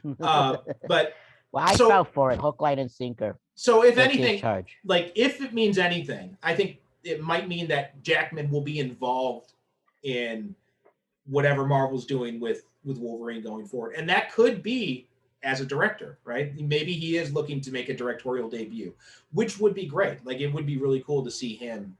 But well, I fell for it, hook, line, and sinker. So if anything, like if it means anything, I think it might mean that Jackman will be involved in whatever Marvel's doing with Wolverine going forward, and that could be as a director, right? Maybe he is looking to make a directorial debut, which would be great. Like it would be really cool to see him.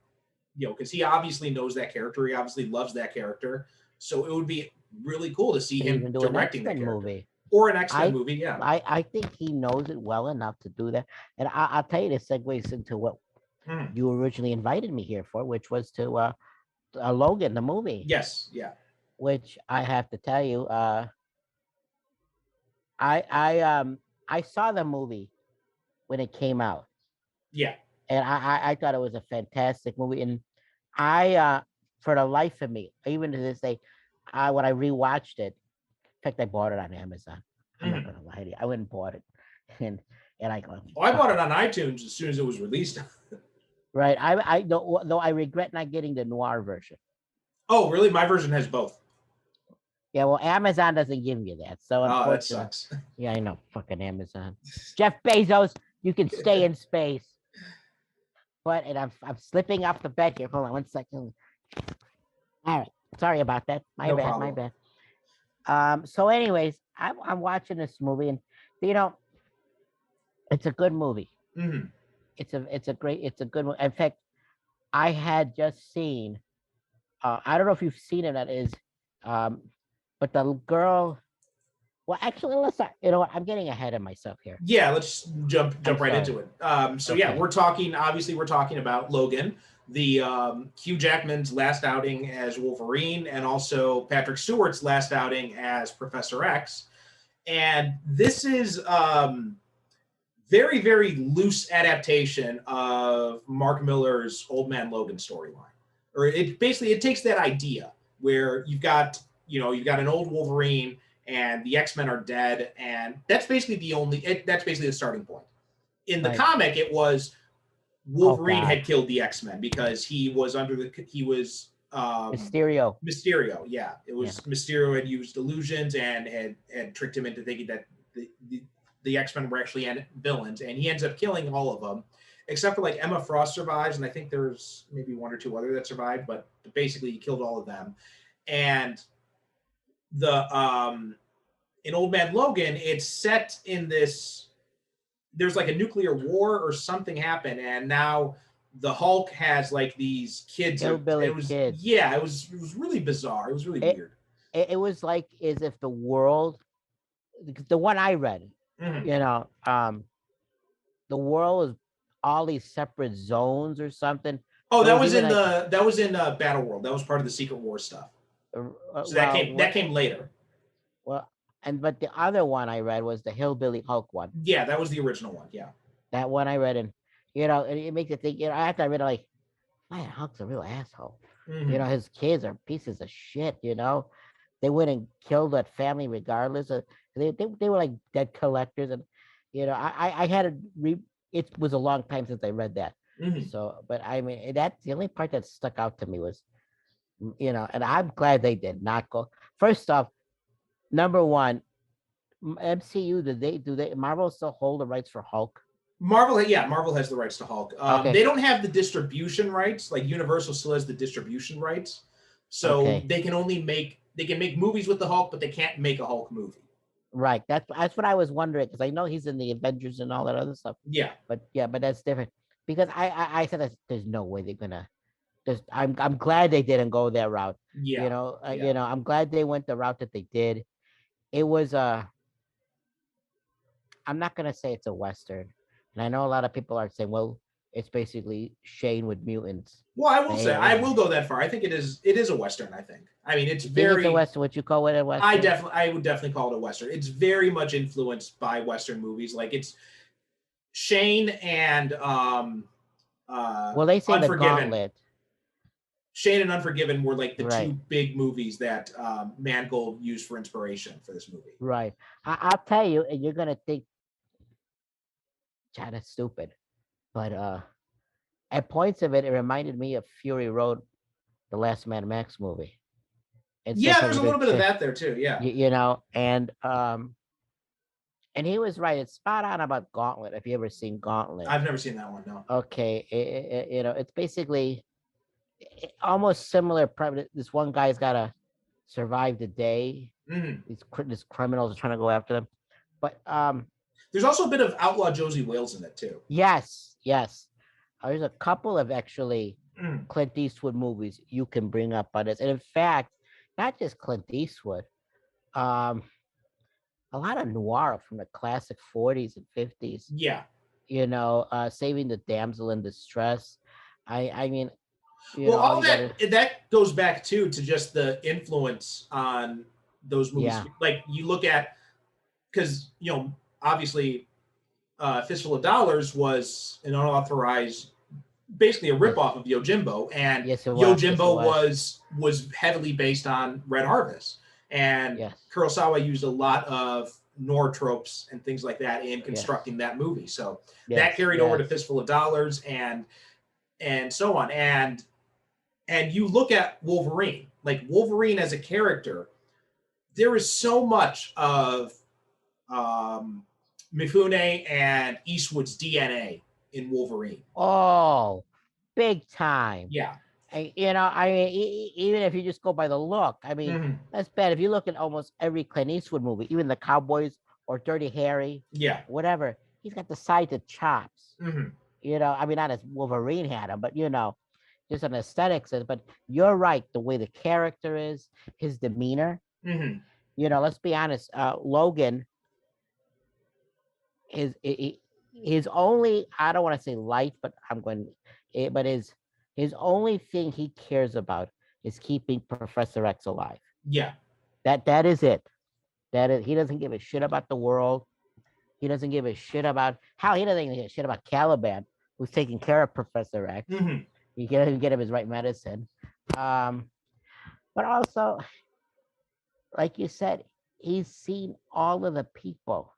You know, because he obviously knows that character. He obviously loves that character. So it would be really cool to see him directing the movie. Or an X-Men movie, yeah. I think he knows it well enough to do that. And I'll tell you, this segues into what you originally invited me here for, which was to Logan, the movie. Yes, yeah. Which I have to tell you, I saw the movie when it came out. Yeah. And I thought it was a fantastic movie. And I, for the life of me, even to this day, when I rewatched it, in fact, I bought it on Amazon. I'm not going to lie to you. I went and bought it. And I go. Oh, I bought it on iTunes as soon as it was released. Right. I though I regret not getting the noir version. Oh, really? My version has both. Yeah, well, Amazon doesn't give you that. So unfortunately, that sucks. Yeah, I know. Fucking Amazon. Jeff Bezos, you can stay in space. But and I'm slipping off the bed here. Hold on 1 second. All right. Sorry about that. My bad. So anyways, I'm watching this movie and you know, it's a good movie. Mm-hmm. It's a good movie. In fact, I had just seen I don't know if you've seen it, that is but the girl. Well, actually, you know what? I'm getting ahead of myself here. Yeah, let's jump right into it. So okay. Yeah, we're talking about Logan, the Hugh Jackman's last outing as Wolverine, and also Patrick Stewart's last outing as Professor X. And this is very, very loose adaptation of Mark Millar's Old Man Logan storyline. Or it takes that idea where you've got an old Wolverine and the X-Men are dead, and that's basically the starting point. In the comic, it was Wolverine had killed the X-Men because he was Mysterio. Mysterio, yeah. It was Mysterio had used illusions and had tricked him into thinking that the X-Men were actually villains, and he ends up killing all of them, except for like Emma Frost survives, and I think there's maybe one or two other that survived, but basically he killed all of them. And in Old Man Logan, it's set in this. There's like a nuclear war or something happened, and now the Hulk has like these kids. Kids. Yeah, it was really bizarre. It was really weird. It was like as if the world, the one I read, you know, the world was all these separate zones or something. Oh, There that was even in like Battle World. That was part of the Secret War stuff. So well, that came later. well, but the other one I read was the Hillbilly Hulk one. Yeah, that was the original one. Yeah. That one I read, and it makes you think. After I read it, like, man, Hulk's a real asshole. Mhm. His kids are pieces of shit. They wouldn't kill that family regardless. They were like debt collectors, and I had to it was a long time since I read that. Mhm. So, but I mean, that's the only part that stuck out to me was, and I'm glad they did not go. First off, number one, MCU, do they Marvel still hold the rights for Hulk? Marvel has the rights to Hulk. Okay. They don't have the distribution rights. Like Universal still has the distribution rights, so Okay. they can make movies with the Hulk, but they can't make a Hulk movie. Right. That's what I was wondering, because I know he's in the Avengers and all that other stuff. Yeah. But that's different, because I said that there's no way they're gonna. I'm glad they didn't go that route. Yeah. I'm glad they went the route that they did. It was I'm not gonna say it's a Western, and I know a lot of people are saying, well, it's basically Shane with mutants. Well, I will go that far. I think it is a Western. I think. I mean, it's You think very. it's a Western? What you call it a Western? I would definitely call it a Western. It's very much influenced by Western movies. Like it's Shane and Well, they say the Gauntlet. Shane and Unforgiven were like the Right. two big movies that Mangold used for inspiration for this movie. Right. I'll tell you, and you're gonna think, "God, that's stupid," but at points of it, it reminded me of Fury Road, the last Mad Max movie. Yeah, there's a little bit of that there too. Yeah. And he was right. It's spot on about Gauntlet. If you ever seen Gauntlet, I've never seen that one. No. Okay, it's basically almost similar. This one guy's got to survive the day. Mhm. These criminals are trying to go after them, but There's also a bit of Outlaw Josie Wales in it too. yes. There's a couple of actually Mm. Clint Eastwood movies you can bring up on this, and in fact, not just Clint Eastwood, a lot of noir from the classic 40s and 50s. Yeah. Saving the Damsel in Distress. I mean, all that goes back to just the influence on those movies. Yeah. Like you look at, because obviously, Fistful of Dollars was an unauthorized, basically a ripoff of Yojimbo, and Yes, it was. Yojimbo was heavily based on Red Harvest, and Yes. Kurosawa used a lot of noir tropes and things like that in constructing that movie. So that carried over to Fistful of Dollars and so on. And you look at Wolverine, like Wolverine as a character, there is so much of Mifune and Eastwood's DNA in Wolverine. Oh, big time. Yeah. Even if you just go by the look, I mean, Mhm. that's bad. If you look at almost every Clint Eastwood movie, even the Cowboys or Dirty Harry, Yeah. whatever, he's got the side of chops. Mhm. I mean, not as Wolverine had him, but just an aesthetics. But you're right, the way the character is, his demeanor. Mhm. Let's be honest. Logan, his only, I don't want to say light, but but his only thing he cares about is keeping Professor X alive. Yeah. That is it. He doesn't give a shit about the world. He doesn't give a shit about he doesn't even give a shit about Caliban, who's taking care of Professor X. Mhm. He can't even get him his right medicine. But also, like you said, he's seen all of the people.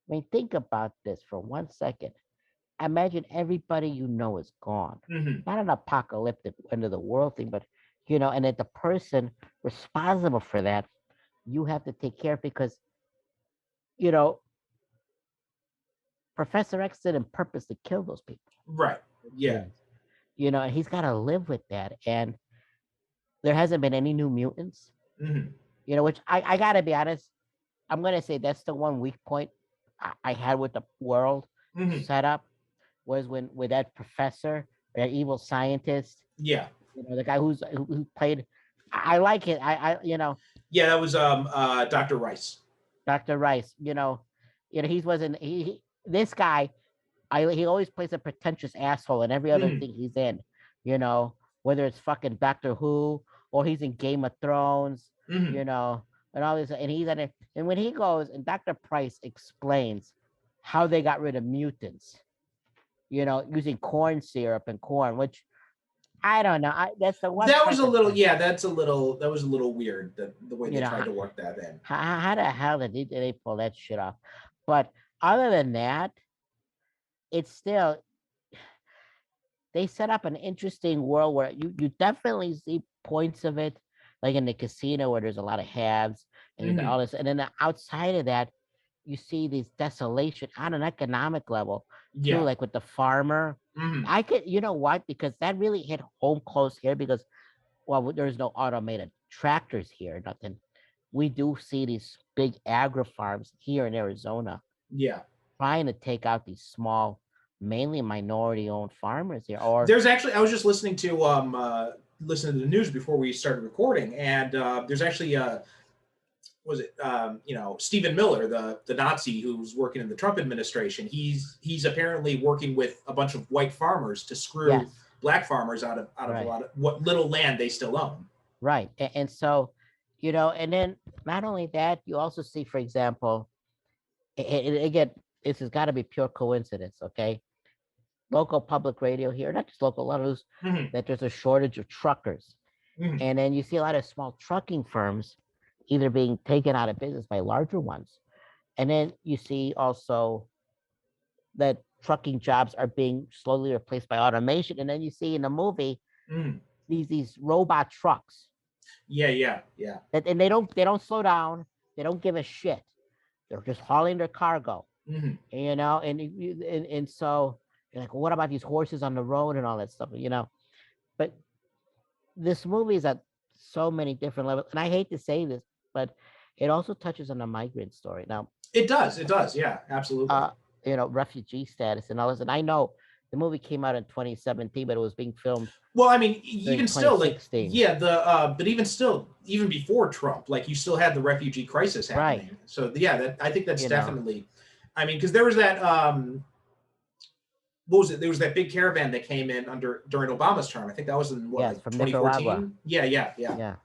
I mean, think about this for 1 second. Imagine everybody you know is gone. Mhm. Not an apocalyptic end of the world thing, but and that the person responsible for that, you have to take care of, because Professor X didn't purposely kill those people. Right. Yeah. And he's got to live with that. And there hasn't been any new mutants. Mhm. Which I gotta be honest, I'm gonna say that's the one weak point I had with the world Mhm. setup, was with that professor, that evil scientist. Yeah. The guy who played. I like it. Yeah, that was Dr. Rice. Dr. Rice. This guy, he always plays a pretentious asshole in every other thing he's in, you know, whether it's fucking Doctor Who or he's in Game of Thrones, you know, and all this, and he's in it. And when he goes and Dr. Price explains how they got rid of mutants, you know, using corn syrup and corn, which I don't know. That's the one. That was a little, yeah. That was a little weird. The way they tried to work that in. How the hell did they pull that shit off? But other than that, it's still, they set up an interesting world where you definitely see points of it, like in the casino where there's a lot of haves and all this, and then outside of that, you see these desolation on an economic level too, like with the farmer. I could, you know what? Because that really hit home close here because, well, there's no automated tractors here, nothing. We do see these big agri farms here in Arizona. Yeah. Trying to take out these small, mainly minority-owned farmers here. Or there's actually, I was just listening to the news before we started recording, and there's actually was it you know, Stephen Miller, the Nazi who's working in the Trump administration. He's apparently working with a bunch of white farmers to screw black farmers out of a lot of what little land they still own. Right, and so, you know, and then not only that, you also see, for example, and again, this has got to be pure coincidence, okay? Local public radio here, not just local, a lot of those, that there's a shortage of truckers. And then you see a lot of small trucking firms either being taken out of business by larger ones. And then you see also that trucking jobs are being slowly replaced by automation. And then you see in the movie these robot trucks. Yeah. And they don't slow down. They don't give a shit. They're just hauling their cargo. You know, and so you're like, well, what about these horses on the road and all that stuff, you know? But this movie is at so many different levels. And I hate to say this, but it also touches on the migrant story. Now, it does. Yeah, absolutely. You know, refugee status and all this. And I know the movie came out in 2017, but it was being filmed. Well, I mean, even still, like, yeah, but even still, even before Trump, like, you still had the refugee crisis happening. Right. So yeah, I think that's definitely, I mean, because there was that, what was it? There was that big caravan that came in during Obama's term. I think that was in what, like 2014? Yeah.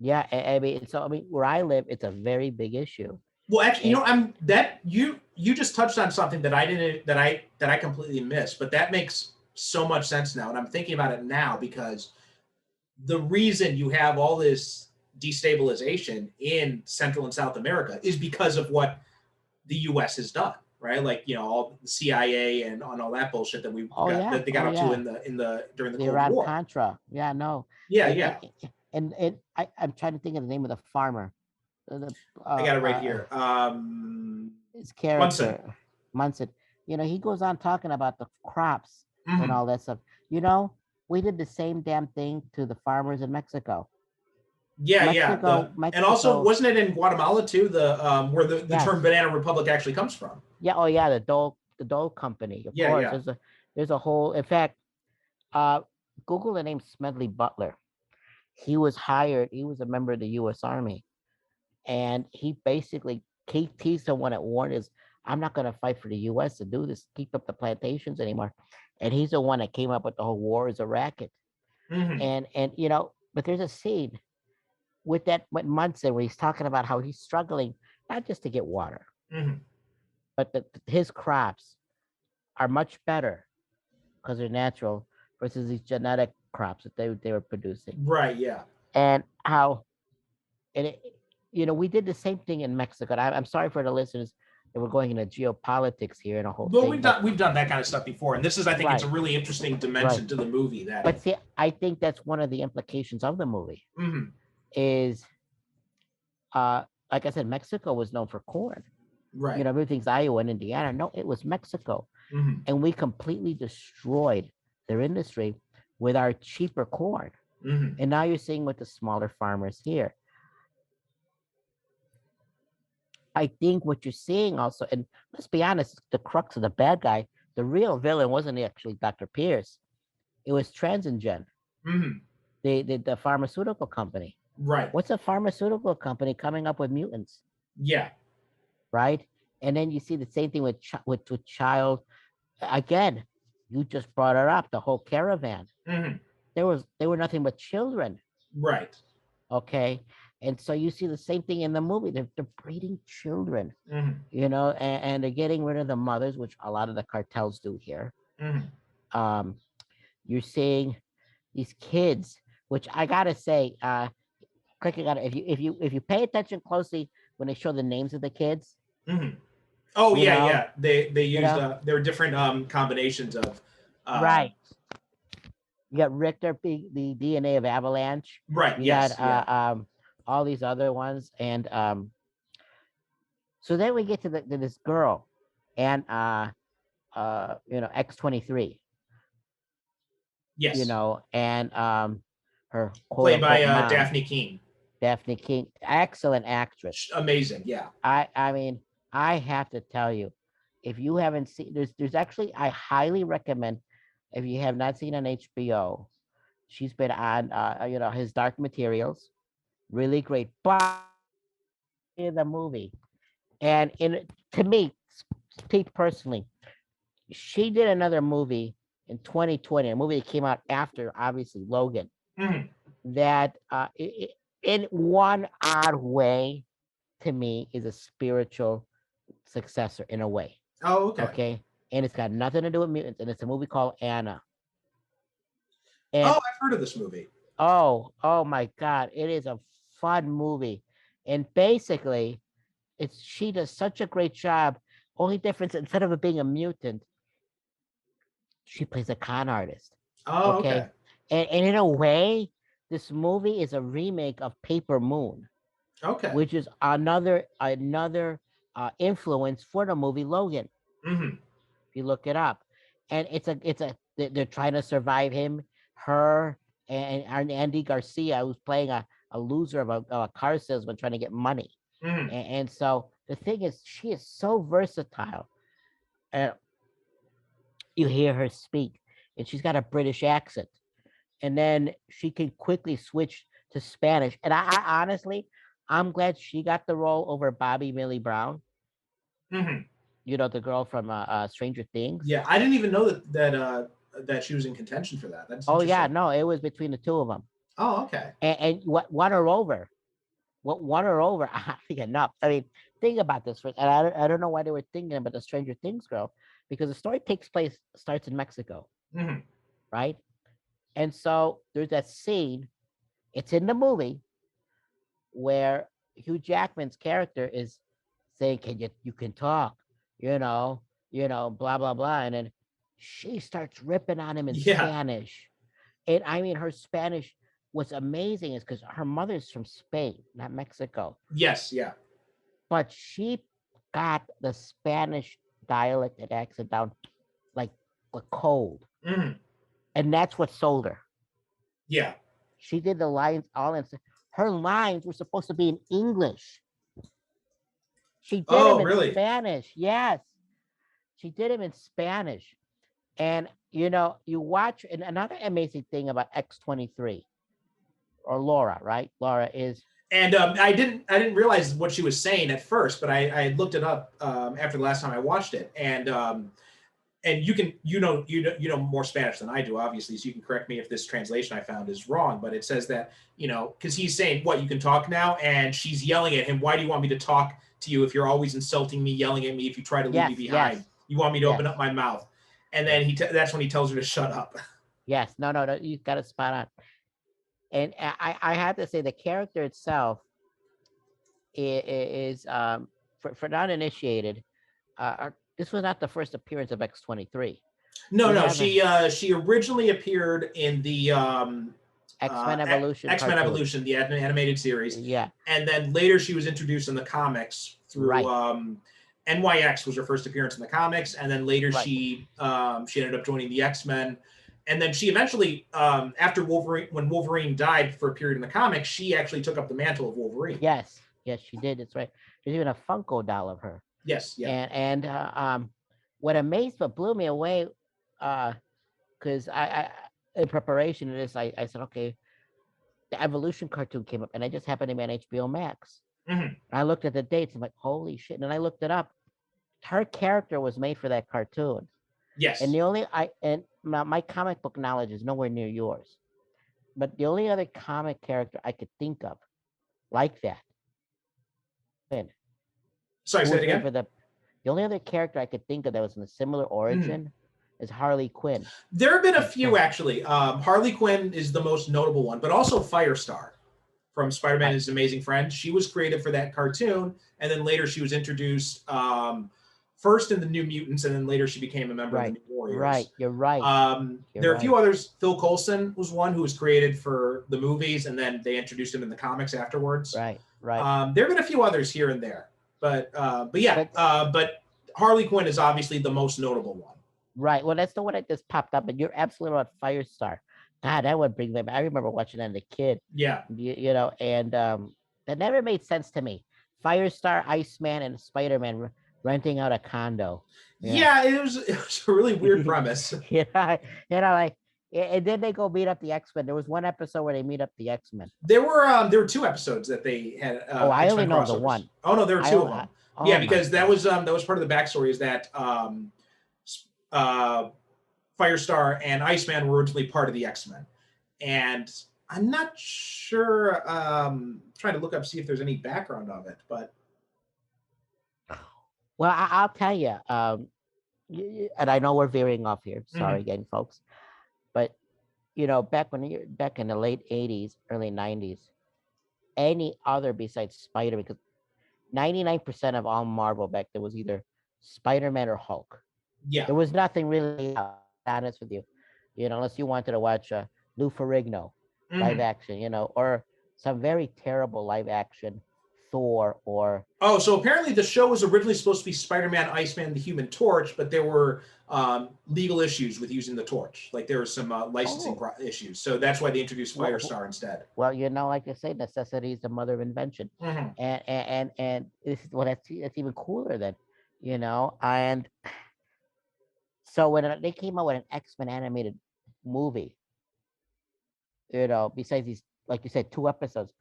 Yeah, I mean, where I live, it's a very big issue. Well, actually, you know, you just touched on something that I completely missed, but that makes so much sense now, and I'm thinking about it now because the reason you have all this destabilization in Central and South America is because of what the U.S. has done, right? Like, you know, all the CIA and on all that bullshit that that they got up to during the Cold Iran War. Contra. Yeah, no. Yeah. And I'm trying to think of the name of the farmer. I got it right here. His character, Munson. You know, he goes on talking about the crops and all that stuff. You know, we did the same damn thing to the farmers in Mexico. Yeah, Mexico, and also, wasn't it in Guatemala too? Where the term Banana Republic actually comes from? Yeah. Oh, yeah. The Dole Company. Of course. Yeah. There's a whole. In fact, Google the name Smedley Butler. He was hired. He was a member of the U.S. Army, and he basically he's the one that warned us, I'm not going to fight for the U.S. to do this, keep up the plantations anymore. And he's the one that came up with the whole war is a racket. And you know, but there's a scene with Munson where he's talking about how he's struggling not just to get water, but his crops are much better because they're natural versus these genetic crops that they were producing. Right. Yeah. And how, you know, we did the same thing in Mexico. I'm sorry for the listeners that we're going into geopolitics here and a whole. Well, we've done that kind of stuff before, and this is, I think, it's a really interesting dimension to the movie. But see, I think that's one of the implications of the movie. Is, like I said, Mexico was known for corn. Right. You know, everything's Iowa and Indiana. No, it was Mexico, and we completely destroyed their industry with our cheaper corn. And now you're seeing with the smaller farmers here. I think what you're seeing also, and let's be honest, the crux of the bad guy, the real villain wasn't actually Dr. Pierce. It was Transingen, the pharmaceutical company. Right. What's a pharmaceutical company coming up with mutants? Yeah. Right. And then you see the same thing with child again, you just brought it up. The whole caravan. Hmm. They were nothing but children. Right. Okay, and so you see the same thing in the movie. They're breeding children, Hmm. and they're getting rid of the mothers, which a lot of the cartels do here. Hmm. Um, you're seeing these kids, which I gotta say, clicking on it. If you pay attention closely when they show the names of the kids, Hmm. Oh you yeah, know, yeah. They you used know, there were different combinations of right. You got Richter, the DNA of Avalanche. right. You got Yes. Yeah. all these other ones, and so then we get to this girl, and X-23, Yes. and her quote Played by unquote mom, Daphne Keene. Daphne King, excellent actress. Amazing. Yeah. I mean, I have to tell you, if you haven't seen, there's actually, I highly recommend, if you have not seen on HBO, she's been on his Dark Materials, really great, but in the movie, and in to me, speak personally, she did another movie in 2020, a movie that came out after obviously Logan, Hmm. that in one odd way, to me, is a spiritual successor in a way. Oh, okay. Okay. And it's got nothing to do with mutants. And it's a movie called Anna. Oh, And I've heard of this movie. oh my God, it is a fun movie. And basically, she does such a great job. Only difference, instead of it being a mutant, she plays a con artist. Oh, okay. Okay. And in a way, this movie is a remake of Paper Moon, Okay. which is another influence for the movie Logan. Hmm. If you look it up, and they're trying to survive him, her, and Andy Garcia, who's playing a loser of a car salesman trying to get money. Hmm. And so the thing is, she is so versatile. And you hear her speak, and she's got a British accent, and then she can quickly switch to Spanish. And I honestly, I'm glad she got the role over Bobby Millie Brown. Hmm. The girl from Stranger Things. Yeah, I didn't even know that she was in contention for that. That's Oh yeah, interesting. no, it was between the two of them. Oh, okay. And what won her over? What won her over? I think enough. I mean, think about this. And I don't know why they were thinking about the Stranger Things girl, because the story starts in Mexico, Hmm. right? And so there's that scene. It's in the movie where Hugh Jackman's character is saying, "Can you can talk?" Blah blah blah, and then she starts ripping on him in Yeah. Spanish. And I mean, her Spanish was amazing, is because her mother's from Spain, not Mexico. Yes. Yeah. But she got the Spanish dialect and accent down like cold. Hmm. And that's what sold her. Yeah. She did the lines all in. Her lines were supposed to be in English. She did them Oh, in really? Spanish. Yes. She did them in Spanish. And you watch, and another amazing thing about X-23, or Laura, right? Laura is And I didn't realize what she was saying at first, but I looked it up after the last time I watched it, and you know more Spanish than I do, obviously, so you can correct me if this translation I found is wrong. But it says that because he's saying, "What, you can talk now?" and she's yelling at him, "Why do you want me to talk to you if you're always insulting me, yelling at me? If you try to leave me yes, behind, yes, you want me to yes, open up my mouth?" And then yes, that's when he tells her to shut up. yes. No, no, no. You got it spot on. And I have to say, the character itself is for non-initiated. This was not the first appearance of X-23. No, We no, have a she originally appeared in the X-Men Evolution X Men cartoon. Evolution, the animated series, Yeah, and then later she was introduced in the comics through right, NYX was her first appearance in the comics, and then later right. she ended up joining the X Men, and then she eventually after Wolverine, when Wolverine died for a period in the comics, she actually took up the mantle of Wolverine. Yes, yes, she did. It's right. There's even a Funko doll of her. Yes, yeah. And what amazed but blew me away, because I in preparation of this, I said, okay, the Evolution cartoon came up, and I just happened to be on HBO Max. Hmm. I looked at the dates. I'm like, holy shit! And then I looked it up. Her character was made for that cartoon. Yes. And my comic book knowledge is nowhere near yours. But the only other comic character I could think of like that, Sorry, who say was it made again. for the only other character I could think of that was in a similar origin is Harley Quinn. There have been a few actually. Harley Quinn is the most notable one, but also Firestar from Spider-Man and His Amazing Friend. She was created for that cartoon, and then later she was introduced first in the New Mutants, and then later she became a member of the New Warriors. Right, you're right. There are a few others. Phil Coulson was one who was created for the movies, and then they introduced him in the comics afterwards. Right. There have been a few others here and there, but Harley Quinn is obviously the most notable one. Right. Well, that's the one that just popped up, and you're absolutely right. Firestar. God, that would bring them. I remember watching that as a kid. Yeah. And that never made sense to me. Firestar, Iceman, and Spider-Man renting out a condo. Yeah, it was a really weird premise. And then they go meet up the X-Men. There was one episode where they meet up the X-Men. There were 2 episodes that they had. I only know the one. Oh no, there were 2 of them. Because that was part of the backstory is that Firestar and Iceman were originally part of the X-Men, and I'm not sure. Trying to look up see if there's any background of it, but well, I'll tell you. And I know we're veering off here. Sorry again, folks. But back in the late '80s, early '90s, any other besides Spider, because 99% of all Marvel back then was either Spider-Man or Hulk. Yeah, there was nothing really. Honest with you, unless you wanted to watch Lou Ferrigno live action, or some very terrible live action Thor or. Oh, so apparently the show was originally supposed to be Spider-Man, Iceman, the Human Torch, but there were legal issues with using the torch. Like there were some licensing issues, so that's why they introduced Firestar instead. Well, like I say, necessity is the mother of invention, and this is that's even cooler than, and. So when they came out with an X-Men animated movie, besides these, like you said, 2 episodes,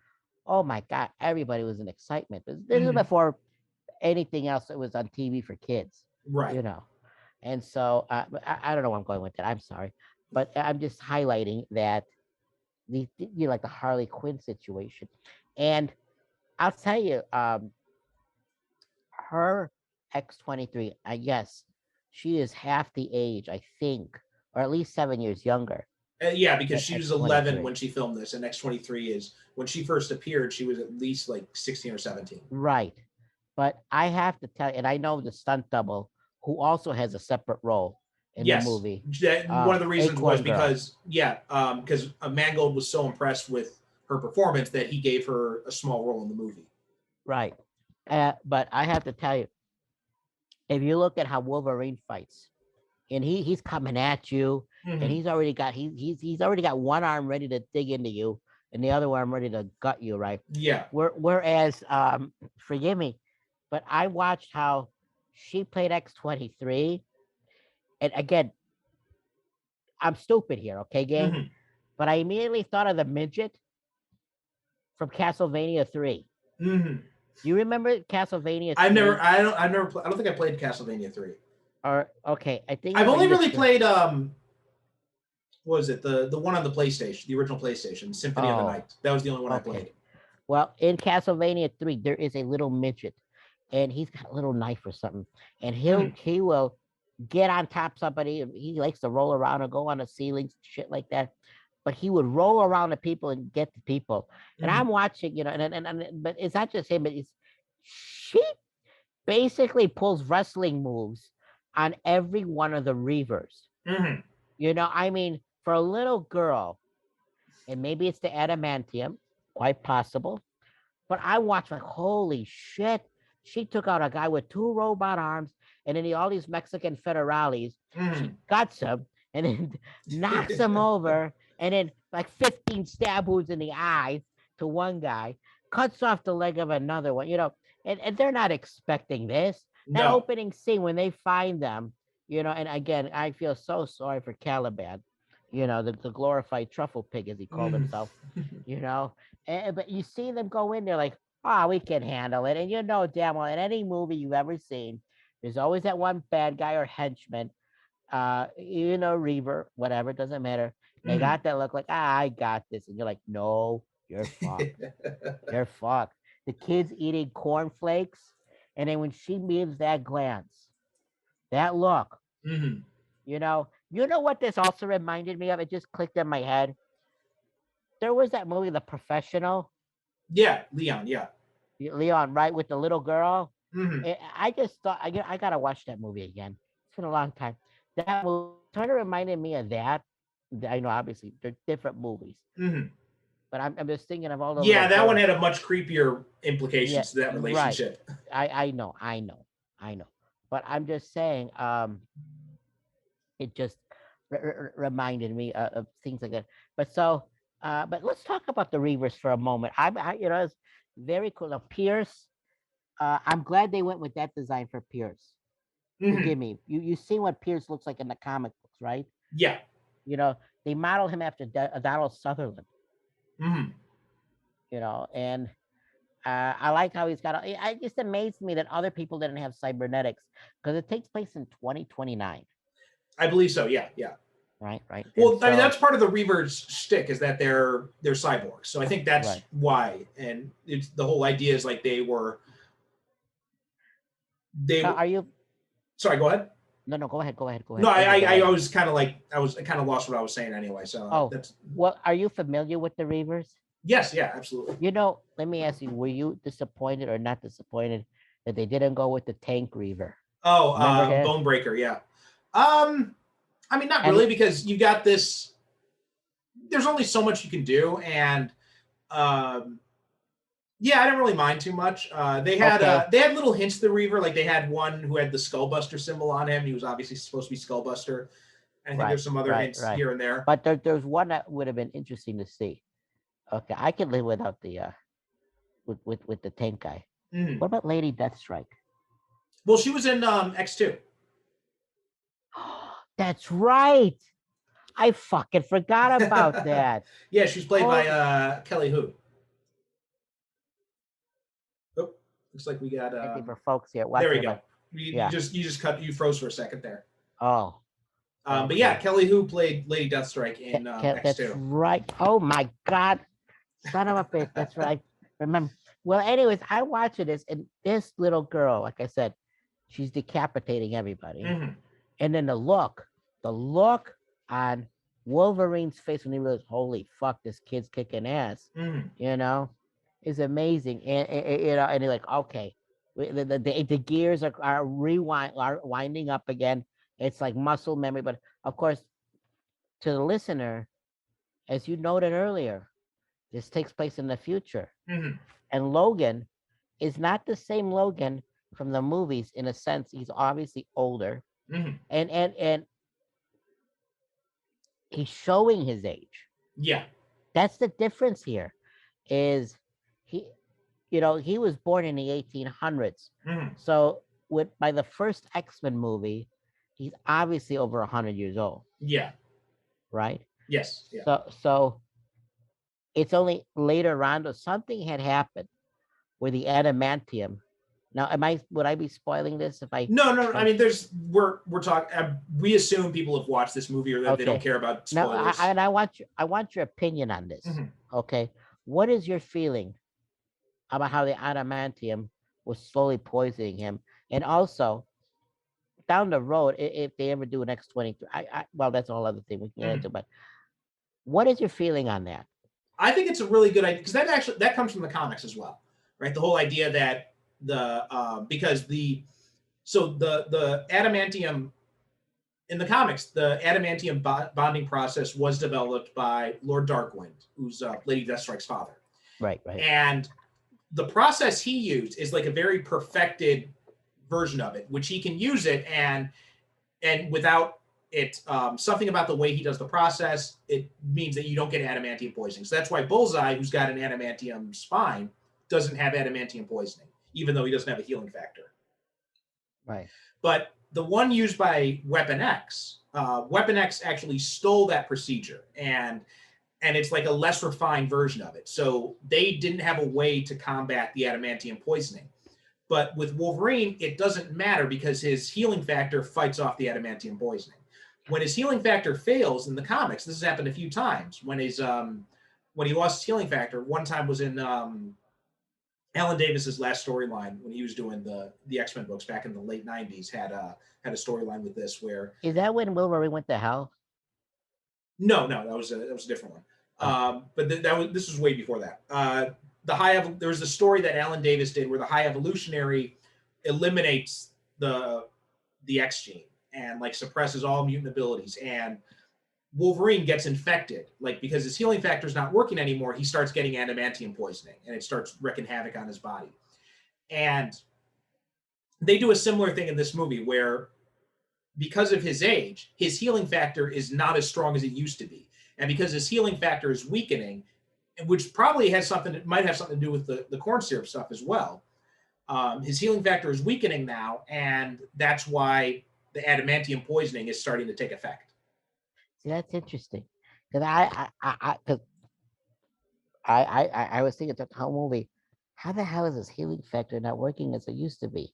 oh my God, everybody was in excitement. This is before anything else that was on TV for kids, right? And so I don't know where I'm going with that. I'm sorry, but I'm just highlighting that like the Harley Quinn situation, and I'll tell you, her X-23, yes. She is half the age, I think, or at least 7 years younger. Because she was 11 when she filmed this, and X-23 is when she first appeared. She was at least like 16 or 17. Right, but I have to tell you, and I know the stunt double who also has a separate role in the movie. One of the reasons was because Mangold was so impressed with her performance that he gave her a small role in the movie. Right, but I have to tell you. If you look at how Wolverine fights, and he's coming at you, and he's already got one arm ready to dig into you, and the other arm ready to gut you, right? Yeah. Whereas, forgive me, but I watched how she played X-23, and again, I'm stupid here, okay, gang? But I immediately thought of the midget from Castlevania 3. Do you remember Castlevania 3? I don't think I played Castlevania 3. Or okay, I think I've only really played what was it? The one on the PlayStation, the original PlayStation, Symphony of the Night. That was the only one I played. Well, in Castlevania 3, there is a little midget, and he's got a little knife or something, and he will get on top of somebody. He likes to roll around and go on the ceilings, shit like that. But he would roll around the people and get the people. And I'm watching, but it's not just him, but she basically pulls wrestling moves on every one of the Reavers. I mean, for a little girl, and maybe it's the adamantium, quite possible, but I watched like, holy shit, she took out a guy with 2 robot arms, and then all these Mexican federales, she guts him, and then knocks him over, and then like 15 stab wounds in the eyes to one guy, cuts off the leg of another one, and they're not expecting this. That opening scene when they find them, and again, I feel so sorry for Caliban, the glorified truffle pig, as he called himself, but you see them go in there like, we can handle it. And damn well, in any movie you've ever seen, there's always that one bad guy or henchman Reaver, whatever, doesn't matter. They got that look like, I got this. And you're like, no, you're fucked. You're fucked. The kid's eating cornflakes. And then when she gives that glance, that look, you know what this also reminded me of? It just clicked in my head. There was that movie, The Professional. Yeah, Leon. Yeah. Leon, right, with the little girl. Mm-hmm. I just thought I gotta watch that movie again. It's been a long time. That movie sort of reminded me of that. I know, obviously, they're different movies, but I'm just thinking of all the Yeah, that one girls. had a much creepier implications to that Right. relationship. I know. But I'm just saying, it just reminded me of things like that. But let's talk about the Reavers for a moment. It's very cool. Now, Pierce, I'm glad they went with that design for Pierce. Forgive me. You see what Pierce looks like in the comic books, right? Yeah. They modeled him after Donald Sutherland. Mm-hmm. And I like how he's got. It just amazed me that other people didn't have cybernetics because it takes place in 2029. I believe so. Yeah. Yeah. Right. Well, I mean, that's part of the Reavers' shtick is that they're cyborgs. So I think that's why. And it's the whole idea is like they were. Are you? Sorry, go ahead. No, go ahead. No, I was kind of lost what I was saying anyway. So that's. Well, are you familiar with the Reavers? Yes, yeah, absolutely. Let me ask you: were you disappointed or not disappointed that they didn't go with the Tank Reaver? Oh, Bonebreaker, yeah. I mean, not really, because you got this. There's only so much you can do, and yeah, I didn't really mind too much. They had little hints to the Reaver, like they had one who had the Skullbuster symbol on him. He was obviously supposed to be Skullbuster. And I think there's some other hints here and there. But there's one that would have been interesting to see. Okay, I could live without the with the tank guy. What about Lady Deathstrike? Well, she was in X2. That's right. I fucking forgot about that. Yeah, she was played by Kelly Hu. Oh, looks like we got. For folks here, there we go. You froze for a second there. Oh. But yeah, Kelly Hu played Lady Deathstrike in X2. That's right. Oh my God. Son of a bitch. That's right. Remember. Well, anyways, I watched this, and this little girl, like I said, she's decapitating everybody. And then the look on Wolverine's face when he realized, holy fuck, this kid's kicking ass, is amazing. And you're like, okay, the gears are winding up again. It's like muscle memory. But of course, to the listener, as you noted earlier, this takes place in the future. And Logan is not the same Logan from the movies. In a sense, he's obviously older. And he's showing his age. Yeah. That's the difference here. Is he was born in the 1800s. So by the first X-Men movie, he's obviously over 100 years old. Yeah. Right? Yes. Yeah. So it's only later on that something had happened with the adamantium. Now, would I be spoiling this if I? No. I mean, we're talking. We assume people have watched this movie or that they don't care about spoilers. No, I want your opinion on this. Okay, what is your feeling about how the adamantium was slowly poisoning him, and also down the road, if they ever do an X-23, well, that's a whole other thing we can get into. But what is your feeling on that? I think it's a really good idea because that comes from the comics as well, right? The whole idea that the adamantium in the comics, the adamantium bonding process was developed by Lord Darkwind, who's Lady Deathstrike's father. Right. And the process he used is like a very perfected version of it, which he can use it and without it, something about the way he does the process, it means that you don't get adamantium poisoning. So that's why Bullseye, who's got an adamantium spine, doesn't have adamantium poisoning, even though he doesn't have a healing factor. Right. But the one used by Weapon X actually stole that procedure, and it's like a less refined version of it. So they didn't have a way to combat the adamantium poisoning. But with Wolverine, it doesn't matter because his healing factor fights off the adamantium poisoning. when his healing factor fails in the comics, this has happened a few times. When he lost his healing factor, one time was in Alan Davis's last storyline when he was doing the X-Men books back in the late '90s. Had a storyline with this where Is that when Wolverine went to hell? no, that was a different one. But this was way before that. There was a story that Alan Davis did where the High Evolutionary eliminates the X gene and like suppresses all mutant abilities, and Wolverine gets infected, like because his healing factor is not working anymore. He starts getting adamantium poisoning, and it starts wreaking havoc on his body. And they do a similar thing in this movie where, because of his age, his healing factor is not as strong as it used to be, and because his healing factor is weakening, which probably might have something to do with the corn syrup stuff as well. His healing factor is weakening now, and that's why the adamantium poisoning is starting to take effect. See, that's interesting. Because I was thinking the whole movie, how the hell is his healing factor not working as it used to be?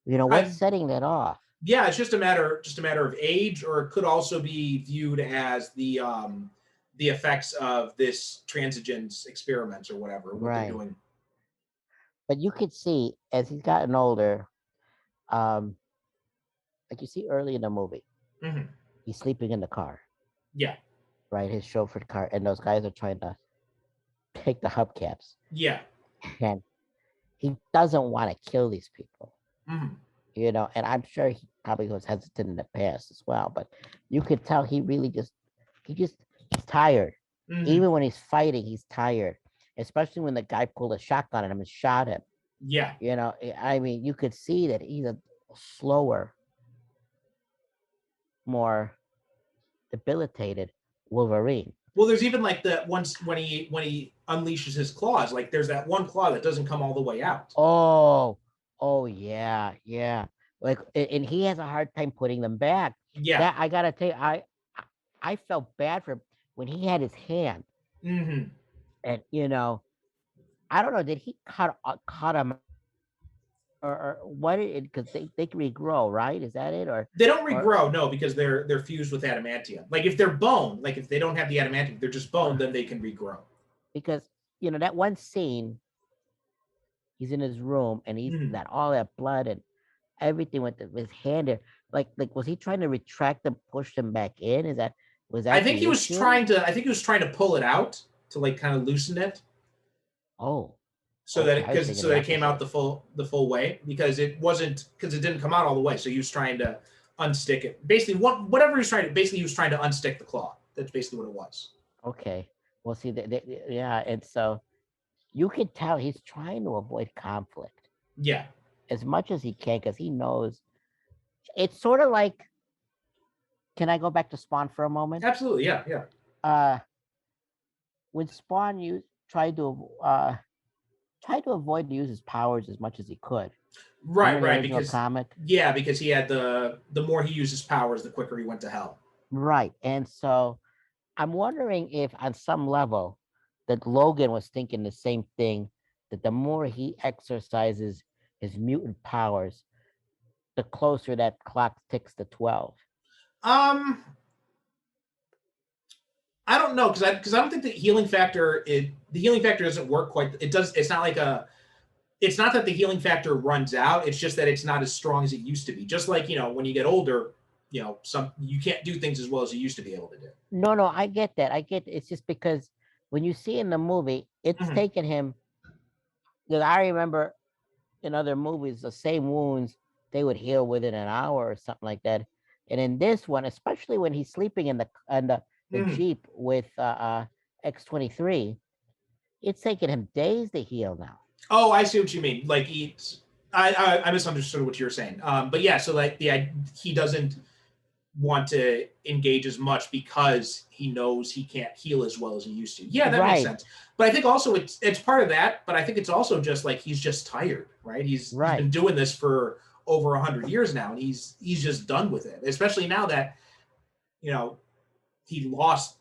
What's setting that off? Yeah, it's just a matter of age, or it could also be viewed as the effects of this transigens experiments or whatever what they're doing. But you could see as he's gotten older, like you see early in the movie, he's sleeping in the car. Yeah. Right, his chauffeured car, and those guys are trying to take the hubcaps. Yeah. And he doesn't want to kill these people. And I'm sure he probably was hesitant in the past as well, but you could tell he's tired. Even when he's fighting, he's tired, especially when the guy pulled a shotgun at him and shot him. Yeah. I mean, you could see that he's a slower, more debilitated Wolverine. Well, there's even like that once when he unleashes his claws, like there's that one claw that doesn't come all the way out. Oh yeah. Like, and he has a hard time putting them back. Yeah. That I gotta tell you, I felt bad for him when he had his hand. And I don't know, did he cut him or what? Because they regrow, right? Is that it? Or they don't regrow, no, because they're fused with adamantium. Like if they're bone, like if they don't have the adamantium, they're just bone, then they can regrow. Because that one scene, he's in his room and he's got all that blood and everything with his hand there. Like was he trying to retract them, push them back in? Was that? I think he was trying to pull it out to like kind of loosen it. Oh. So that it came out the full way, because it didn't come out all the way. So he was trying to unstick it. Basically, he was trying to unstick the claw. That's basically what it was. Okay. Well, see, yeah, and so you could tell he's trying to avoid conflict. Yeah. As much as he can, because he knows it's sort of like. Can I go back to Spawn for a moment? Absolutely, yeah. When Spawn tried to avoid to use his powers as much as he could. Right. Because he had the more he used his powers, the quicker he went to hell. Right, and so I'm wondering if, on some level, that Logan was thinking the same thing. That the more he exercises his mutant powers, the closer that clock ticks to 12. I don't know, because I don't think the healing factor doesn't work quite. It does. It's not that the healing factor runs out. It's just that it's not as strong as it used to be. Just like when you get older, you can't do things as well as you used to be able to do. No, I get that. It's just because when you see in the movie, it's taken him. Because I remember in other movies, the same wounds they would heal within an hour or something like that. And in this one, especially when he's sleeping in the Jeep with X-23, it's taking him days to heal now. Oh, I see what you mean. Like I misunderstood what you're saying. But yeah, so like he doesn't want to engage as much because he knows he can't heal as well as he used to. Yeah, that makes sense. But I think also it's part of that. But I think it's also just like he's just tired, right? He's been doing this for over 100 years now, and he's just done with it. Especially now that he lost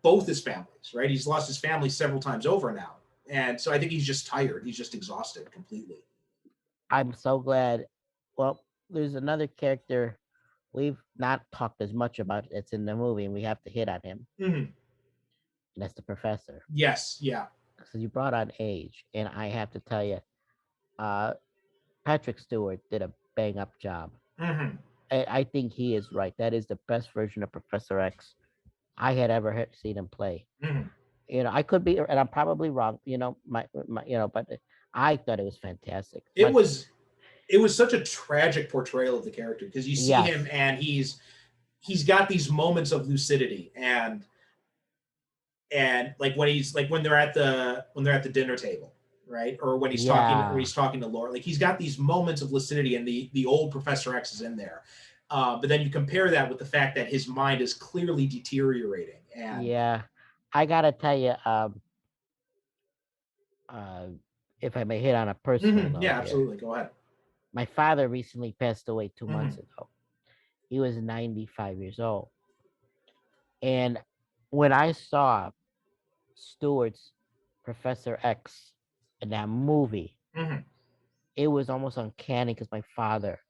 both his families, right? He's lost his family several times over now, and so I think he's just tired. He's just exhausted completely. I'm so glad. Well, there's another character we've not talked as much about it's in the movie, and we have to hit on him. Mhm. And that's the professor. Yes, yeah. So you brought on age, and I have to tell you, uh, Patrick Stewart did a bang up job. Mhm. I think he is right. That is the best version of Professor X I had ever seen him play. Mhm. I could be, and I'm probably wrong. But I thought it was fantastic. It was it was such a tragic portrayal of the character because you see Yes, him and he's got these moments of lucidity and like when they're at the dinner table, right? Or when yeah, he's talking to Laura, like he's got these moments of lucidity, and the old Professor X is in there. But then you compare that with the fact that his mind is clearly deteriorating, and yeah. I gotta tell you, uh, if I may hit on a personal Mhm, note yeah, here, absolutely. Go ahead. my father recently passed away 2 months Mhm, ago. He was 95 years old, and when I saw Stewart's Professor X in that movie, mhm, it was almost uncanny because my father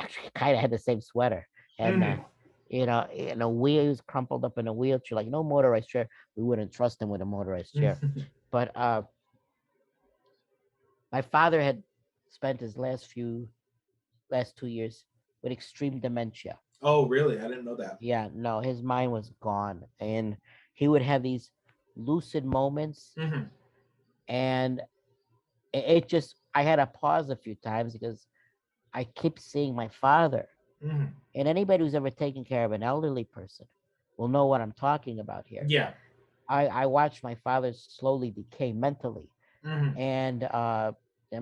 actually kind of had the same sweater, and mhm, and a wheel, he was crumpled up in a wheelchair, like no motorized chair. We wouldn't trust him with a motorized chair. mhm. But my father had spent his last 2 years with extreme dementia. Oh, really? I didn't know that. Yeah, no, his mind was gone, and he would have these lucid moments, Mhm, and it just I had to pause a few times because I keep seeing my father. mhm. And anybody who's ever taken care of an elderly person will know what I'm talking about here. Yeah. I watched my father slowly decay mentally, Mhm, and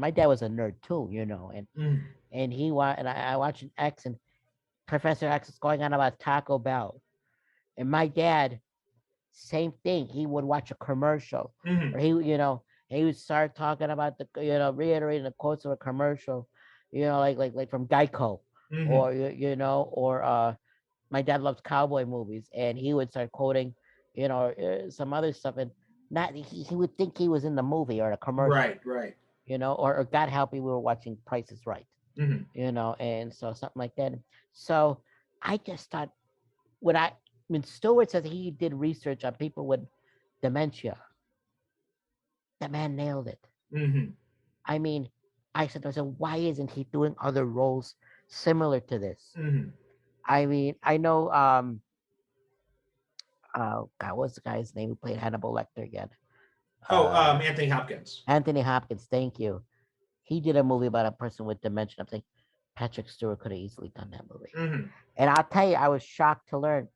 my dad was a nerd too, and mhm, I watched an X, and Professor X is going on about Taco Bell, and my dad, same thing. He would watch a commercial, or mhm, he would start talking about reiterating the quotes of a commercial, like from Geico, mhm. or my dad loves cowboy movies, and he would start quoting, some other stuff, and not he would think he was in the movie or a commercial, Right, right. or God help me, we were watching Price is Right, Mhm, and so something like that. So I just thought when Stewart says he did research on people with dementia, the man nailed it. mhm, I mean, I said to myself, why isn't he doing other roles similar to this? mhm. I mean, I know God, what's the guy's name who played Hannibal Lecter again? Oh, Uh, Anthony Hopkins. Anthony Hopkins. Thank you. He did a movie about a person with dementia. I'm thinking Patrick Stewart could have easily done that movie. Mhm. And I'll tell you, I was shocked to learn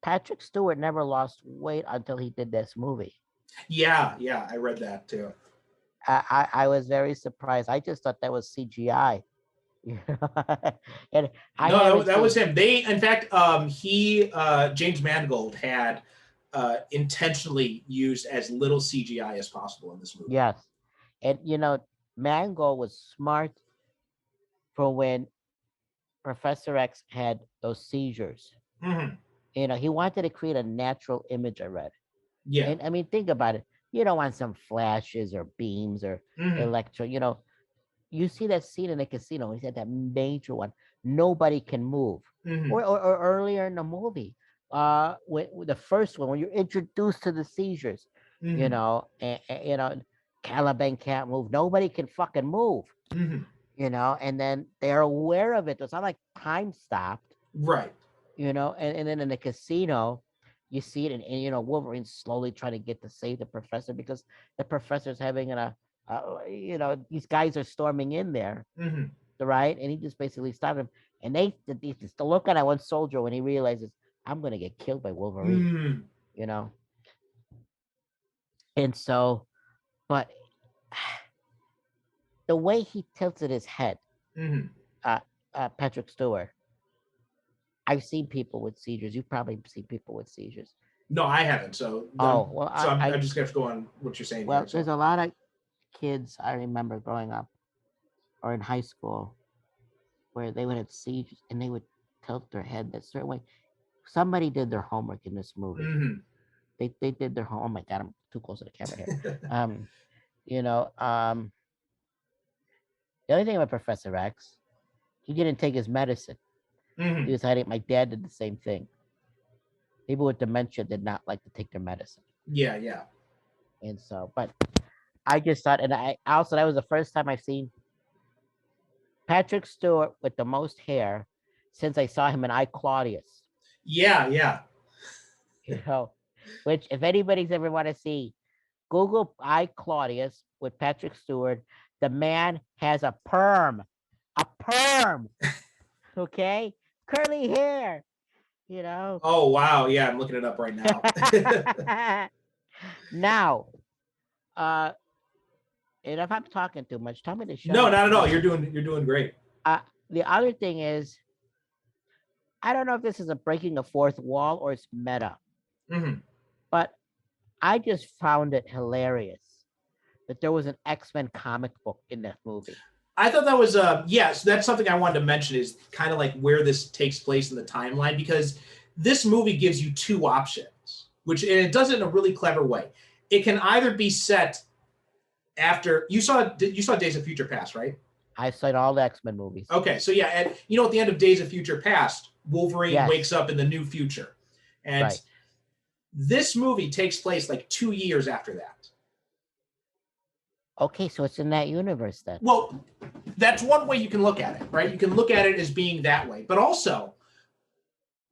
Patrick Stewart never lost weight until he did this movie. Yeah, yeah, I read that too. I was very surprised. I just thought that was CGI. And I No, haven't that was seen. him. They, in fact, James Mangold had intentionally used as little CGI as possible in this movie. Yes, and Mango was smart for when Professor X had those seizures. Hmm. He wanted to create a natural image. I read, Yeah. and I mean, think about it. You don't want some flashes or beams or Hmm. electro. You see that scene in the casino. He said that major one. Nobody can move. Hmm. Or earlier in the movie, with the first one when you're introduced to the seizures, Hmm. Caliban can't move. Nobody can fucking move. Hmm. And then they're aware of it. It's not like time stopped. Right. And then in the casino, you see it, and Wolverine's slowly trying to get to save the professor because the professor's having these guys are storming in there, Hmm. right? And he just basically stopped him. And they just look at that one soldier when he realizes I'm gonna get killed by Wolverine, Hmm. you know. And so, but the way he tilted his head, Hmm. uh, Patrick Stewart. I've seen people with seizures. You've probably seen people with seizures. No, I haven't. So Oh well, I'm just gonna have to go on what you're saying here. there's So. a lot of kids I remember growing up or in high school where they would have seizures and they would tilt their head that certain way. Somebody did their homework in this movie. Hmm. They did their home. Oh my god, I'm too close to the camera here. Um, you know, um, the only thing about Professor X, he didn't take his medicine. Mhm. He was hiding. My dad did the same thing. People with dementia did not like to take their medicine. Yeah, yeah. And so, but I just thought, and I also, that was the first time I've seen Patrick Stewart with the most hair since I saw him in I, Claudius. Yeah, yeah. You know, which if anybody's ever want to see, Google I, Claudius with Patrick Stewart. The man has a perm, okay, curly hair. You know. Oh, wow. Yeah, I'm looking it up right now. Now, and if I'm talking too much, tell me to shut No, up. not at all. You're doing great. The other thing is, I don't know if this is a breaking the fourth wall or it's meta, but I just found it hilarious that there was an X-Men comic book in that movie. I thought that was so that's something I wanted to mention, is kind of like where this takes place in the timeline, because this movie gives you two options, and it does it in a really clever way. It can either be set after you saw Days of Future Past, right? I've seen all the X-Men movies. Okay, so yeah, and at the end of Days of Future Past, Wolverine Yes. wakes up in the new future, and Right. this movie takes place like 2 years after that. Okay, so it's in that universe then. Well, that's one way you can look at it, right? You can look at it as being that way, but also,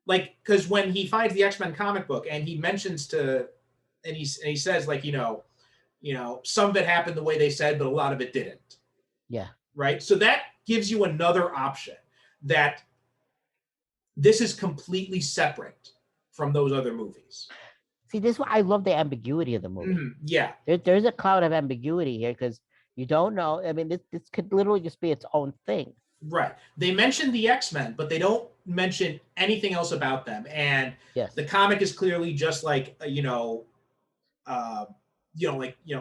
like, because when he finds the X-Men comic book and he mentions and he says, like, some of it happened the way they said, but a lot of it didn't. Yeah. Right. So that gives you another option, that this is completely separate from those other movies. See, this is why I love the ambiguity of the movie. Yeah. There's a cloud of ambiguity here because you don't know. I mean, this could literally just be its own thing. Right. They mention the X-Men, but they don't mention anything else about them. And Yes. the comic is clearly just like,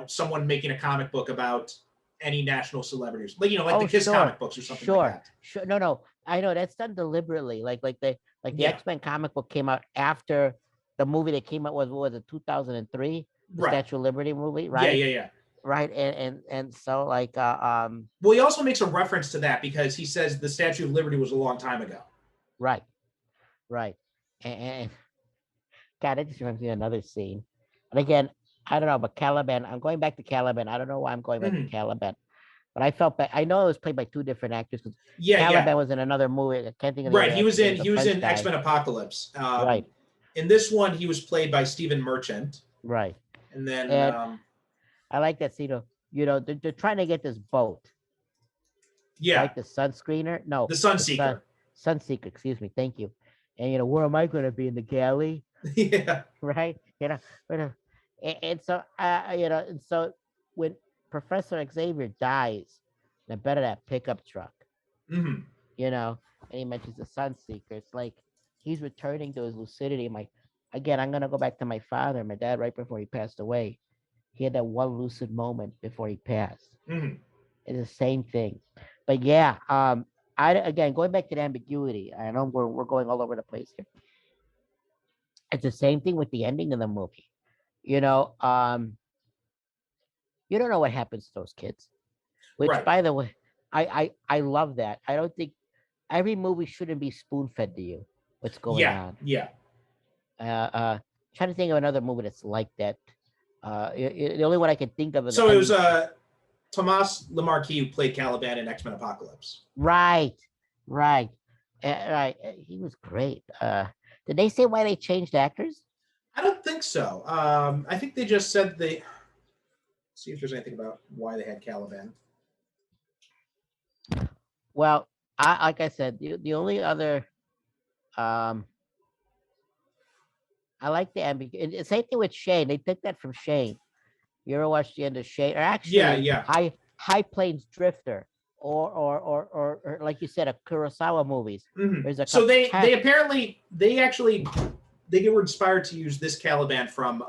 someone making a comic book about any national celebrities, like the Kiss comic books or something like that. Sure. No. I know that's done deliberately. The X-Men comic book came out after the movie that came out was it 2003, the Right. Statue of Liberty movie, right? Yeah. Right, and so well, he also makes a reference to that because he says the Statue of Liberty was a long time ago. Right, and God, it just reminds me of another scene. And again, I don't know, but Caliban. I'm going back to Caliban. I don't know why I'm going back to Caliban, but I felt bad. I know it was played by two different actors. Caliban was in another movie. I can't think of the right. other He was actor. in X-Men Apocalypse. Right. In this one, he was played by Stephen Merchant. Right. And then I like that scene. They're trying to get this boat. Yeah. Right? The Sunscreener? No. The Sunseeker. Sunseeker, excuse me. Thank you. And where am I going to be, in the galley? Yeah. Right? And so and so when Professor Xavier dies in the bed of that pickup truck, and he mentions the Sunseeker, it's like he's returning to his lucidity. I'm gonna go back to my father, my dad, right before he passed away. He had that one lucid moment before he passed. It's the same thing. But yeah, going back to the ambiguity. I know we're going all over the place here. It's the same thing with the ending of the movie. You don't know what happens to those kids. Which, right. By the way, I love that. I don't think every movie shouldn't be spoon-fed to you what's going on. Yeah. Trying to think of another movie that's like that. The only one I can think of is it was Thomas Lemarquis who played Caliban in X-Men Apocalypse. Right. He was great. Did they say why they changed actors? I don't think so. I think they just said they. See if there's anything about why they had Caliban. Well, like I said, the only other. I like the ambiguity. Same thing with Shane. They took that from Shane. You ever watched the end of Shane? Or actually, High Plains Drifter, or like you said, a Kurosawa movies. So they were inspired to use this Caliban from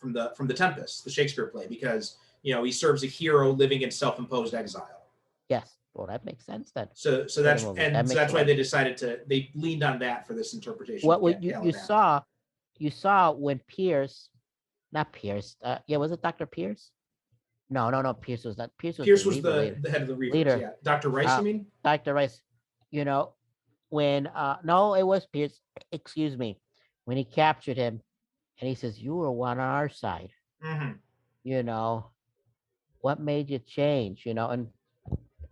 the Tempest, the Shakespeare play, because he serves a hero living in self-imposed exile. Yes. Well, that makes sense then. So that's why they leaned on that for this interpretation. What you saw when Pierce, not Pierce. Was it Dr. Pierce? No. Pierce was not. Pierce was the head of the Reavers. Yeah. Dr. Rice, you mean? Dr. Rice. when no, it was Pierce. Excuse me, when he captured him, and he says, "You were one on our side." Mm-hmm. You know, what made you change? You know, and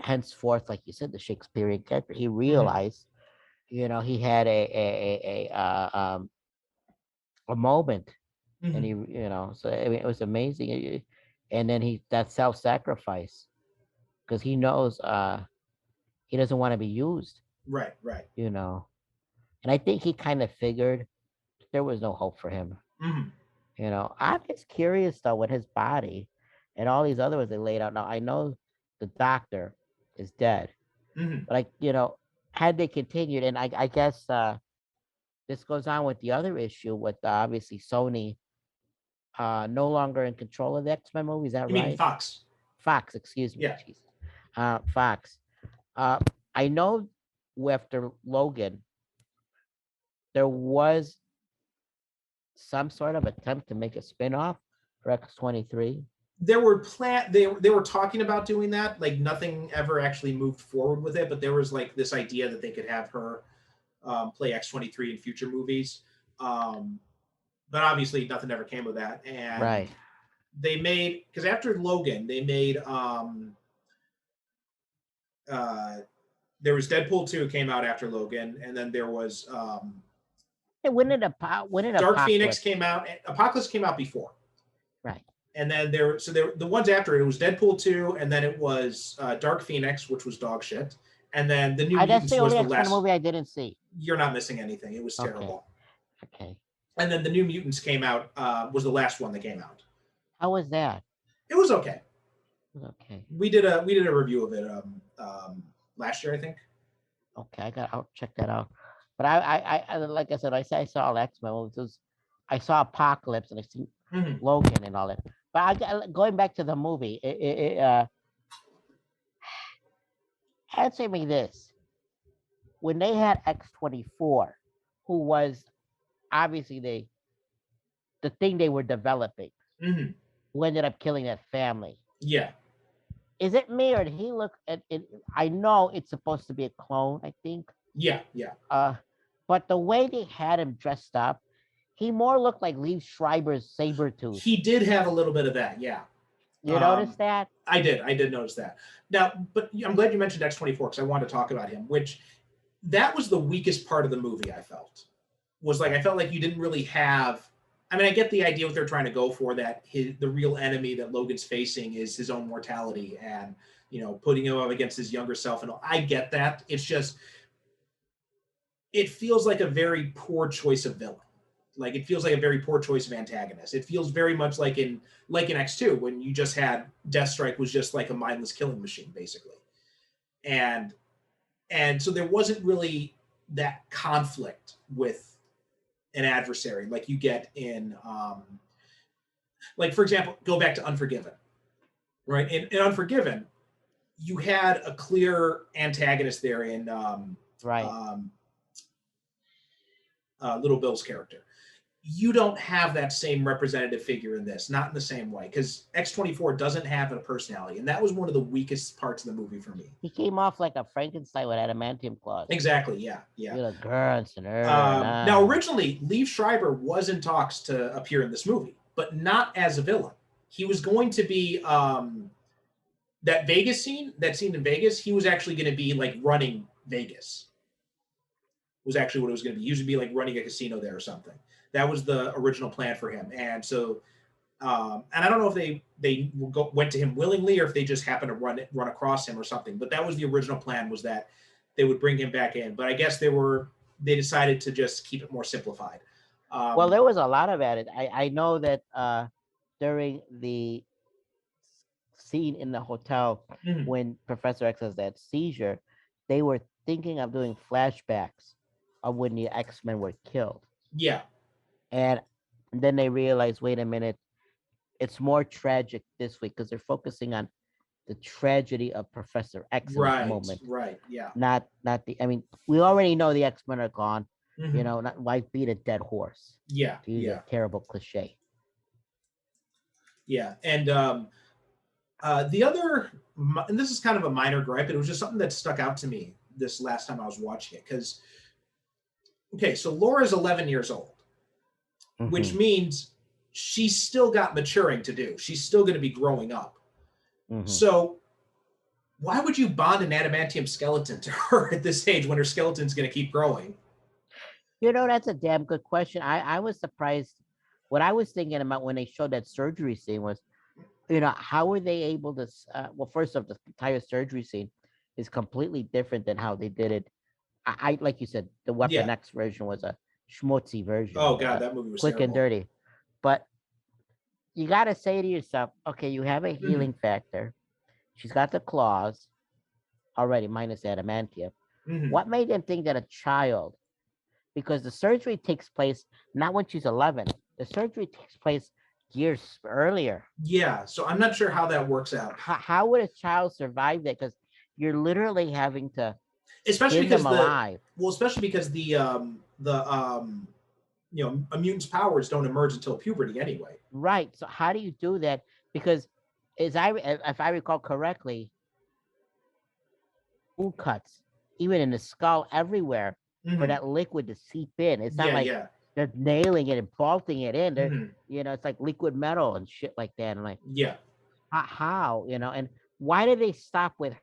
henceforth, like you said, the Shakespearean character, he Mm-hmm. realized, he had a moment, and Mm-hmm. so I mean, it was amazing. And then that self-sacrifice, because he knows he doesn't want to be used, Right. Right. you know. And I think he kind of figured there was no hope for him. Mm-hmm. I'm just curious though with his body and all these other ones they laid out. Now I know the doctor is dead, Mm-hmm. but had they continued, and I guess this goes on with the other issue with obviously Sony no longer in control of the X-Men movie. Is that You mean right? Fox? Fox, excuse me, Yeah. Jesus. Fox. Uh, I know after Logan, there was some sort of attempt to make a spin-off for X-23. There were they were talking about doing that. Like nothing ever actually moved forward with it, but there was like this idea that they could have her play X-23 in future movies. Um, but obviously nothing ever came of that. And Right. they made, because after Logan, they made there was Deadpool 2 came out after Logan, and then there was Hey, when did Dark Phoenix Apocalypse? came out. Apocalypse came out before. Right. And then the ones after it was Deadpool 2, and then it was Dark Phoenix, which was dog shit. And then the New That's Mutants the was only the X-Men last. movie I didn't see. You're not missing anything. It was Okay. terrible. Okay. And then the New Mutants came out, was the last one that came out. How was that? It was okay. Okay. We did a review of it last year, I think. Okay, I'll check that out. But I like I said, I saw X-Men movies. I saw Apocalypse and I see Mm-hmm. Logan and all that. But going back to the movie, answer me this: when they had X-24, who was obviously the thing they were developing, Mm-hmm. who ended up killing that family. Yeah. Is it me or did he look at it? I know it's supposed to be a clone, I think. Yeah. Yeah. But the way they had him dressed up, he more looked like Lee Schreiber's Sabretooth. He did have a little bit of that. Yeah. You noticed that? I did notice that. Now, but I'm glad you mentioned X-24 because I wanted to talk about him, which that was the weakest part of the movie, I felt. I felt like you didn't really have. I mean, I get the idea what they're trying to go for, that the real enemy that Logan's facing is his own mortality and, putting him up against his younger self. And all. I get that. It's just, it feels like a very poor choice of villain. Like it feels like a very poor choice of antagonist. It feels very much like in X2 when you just had Deathstrike was just like a mindless killing machine basically, and so there wasn't really that conflict with an adversary like you get in like for example, go back to Unforgiven, right? In Unforgiven, you had a clear antagonist there in right. Little Bill's character. You don't have that same representative figure in this, not in the same way, because X-24 doesn't have a personality, and that was one of the weakest parts of the movie for me. He came off like a Frankenstein with adamantium claws. Exactly, yeah. Now, originally, Liev Schreiber was in talks to appear in this movie, but not as a villain. He was going to be that scene in Vegas. He was actually going to be like running Vegas. Was actually what it was going to be. He was going to be like running a casino there or something. That was the original plan for him. And so, and I don't know if they went to him willingly or if they just happened to run across him or something. But that was the original plan, was that they would bring him back in. But I guess they decided to just keep it more simplified. Well, there was a lot of it. I know that during the scene in the hotel when Professor X has that seizure, they were thinking of doing flashbacks of when the X-Men were killed. Yeah. And then they realized, wait a minute, it's more tragic this week because they're focusing on the tragedy of Professor X in this moment. Right, yeah. Not I mean, we already know the X-Men are gone. Not why beat a dead horse? Yeah. To use a terrible cliche. Yeah. And the other, and this is kind of a minor gripe, but it was just something that stuck out to me this last time I was watching it, because okay, so Laura's 11 years old, which means she's still got maturing to do. She's still going to be growing up. So why would you bond an adamantium skeleton to her at this age when her skeleton's going to keep growing? You know, that's a damn good question. I was surprised. What I was thinking about when they showed that surgery scene was, you know, how were they able to, well, first off, the entire surgery scene is completely different than how they did it. I like you said, the Weapon X version was a schmutzy version. Oh, God, that movie was quick terrible. and dirty. But you got to say to yourself, okay, you have a healing factor. She's got the claws already, minus adamantium. What made them think that a child, because the surgery takes place not when she's 11, the surgery takes place years earlier. Yeah, so I'm not sure how that works out. How would a child survive that? Because you're literally having to especially skin because them alive. especially because the you know, a mutant's powers don't emerge until puberty anyway. Right. So how do you do that? Because if I recall correctly, wound cuts, even in the skull, everywhere, for that liquid to seep in. It's not like they're nailing it and bolting it in. They're, you know, it's like liquid metal and shit like that. And like, how, you know, and why did they stop with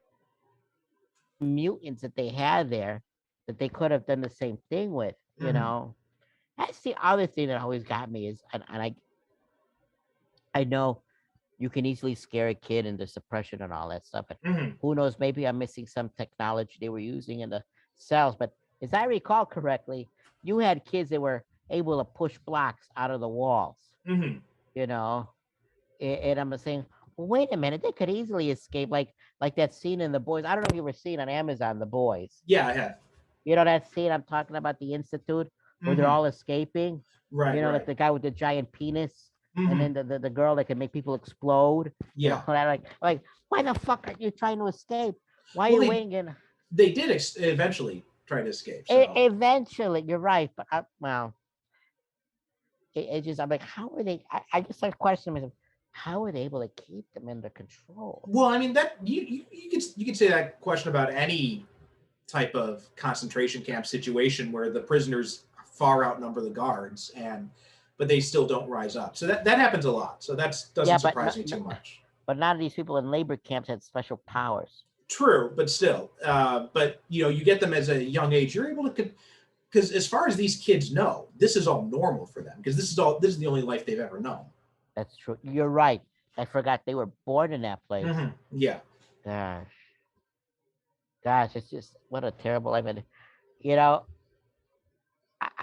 mutants that they had there that they could have done the same thing with, you know? That's the other thing that always got me is, and I know you can easily scare a kid into suppression and all that stuff. And who knows, maybe I'm missing some technology they were using in the cells. But as I recall correctly, you had kids that were able to push blocks out of the walls, you know? And I'm saying, well, wait a minute, they could easily escape. Like that scene in The Boys. I don't know if you ever seen on Amazon, The Boys. Yeah, I have. You know that scene I'm talking about, the Institute, where they're all escaping? Right, you know, like the guy with the giant penis. And then the girl that can make people explode. Yeah. You know, like, why the fuck are you trying to escape? Why are you waiting? They did eventually try to escape. So. Eventually, you're right. But well, it just, I'm like, how are they? I just like question myself, how are they able to keep them under control? Well, I mean, that you could say that question about any type of concentration camp situation where the prisoners far outnumber the guards but they still don't rise up. So that happens a lot. So that doesn't surprise me too much. But none of these people in labor camps had special powers. True, but still. But, you know, you get them as a young age. You're able to, because as far as these kids know, this is all normal for them. Because this is the only life they've ever known. That's true. You're right. I forgot they were born in that place. Yeah. Gosh, it's just, what a terrible life. And, you know,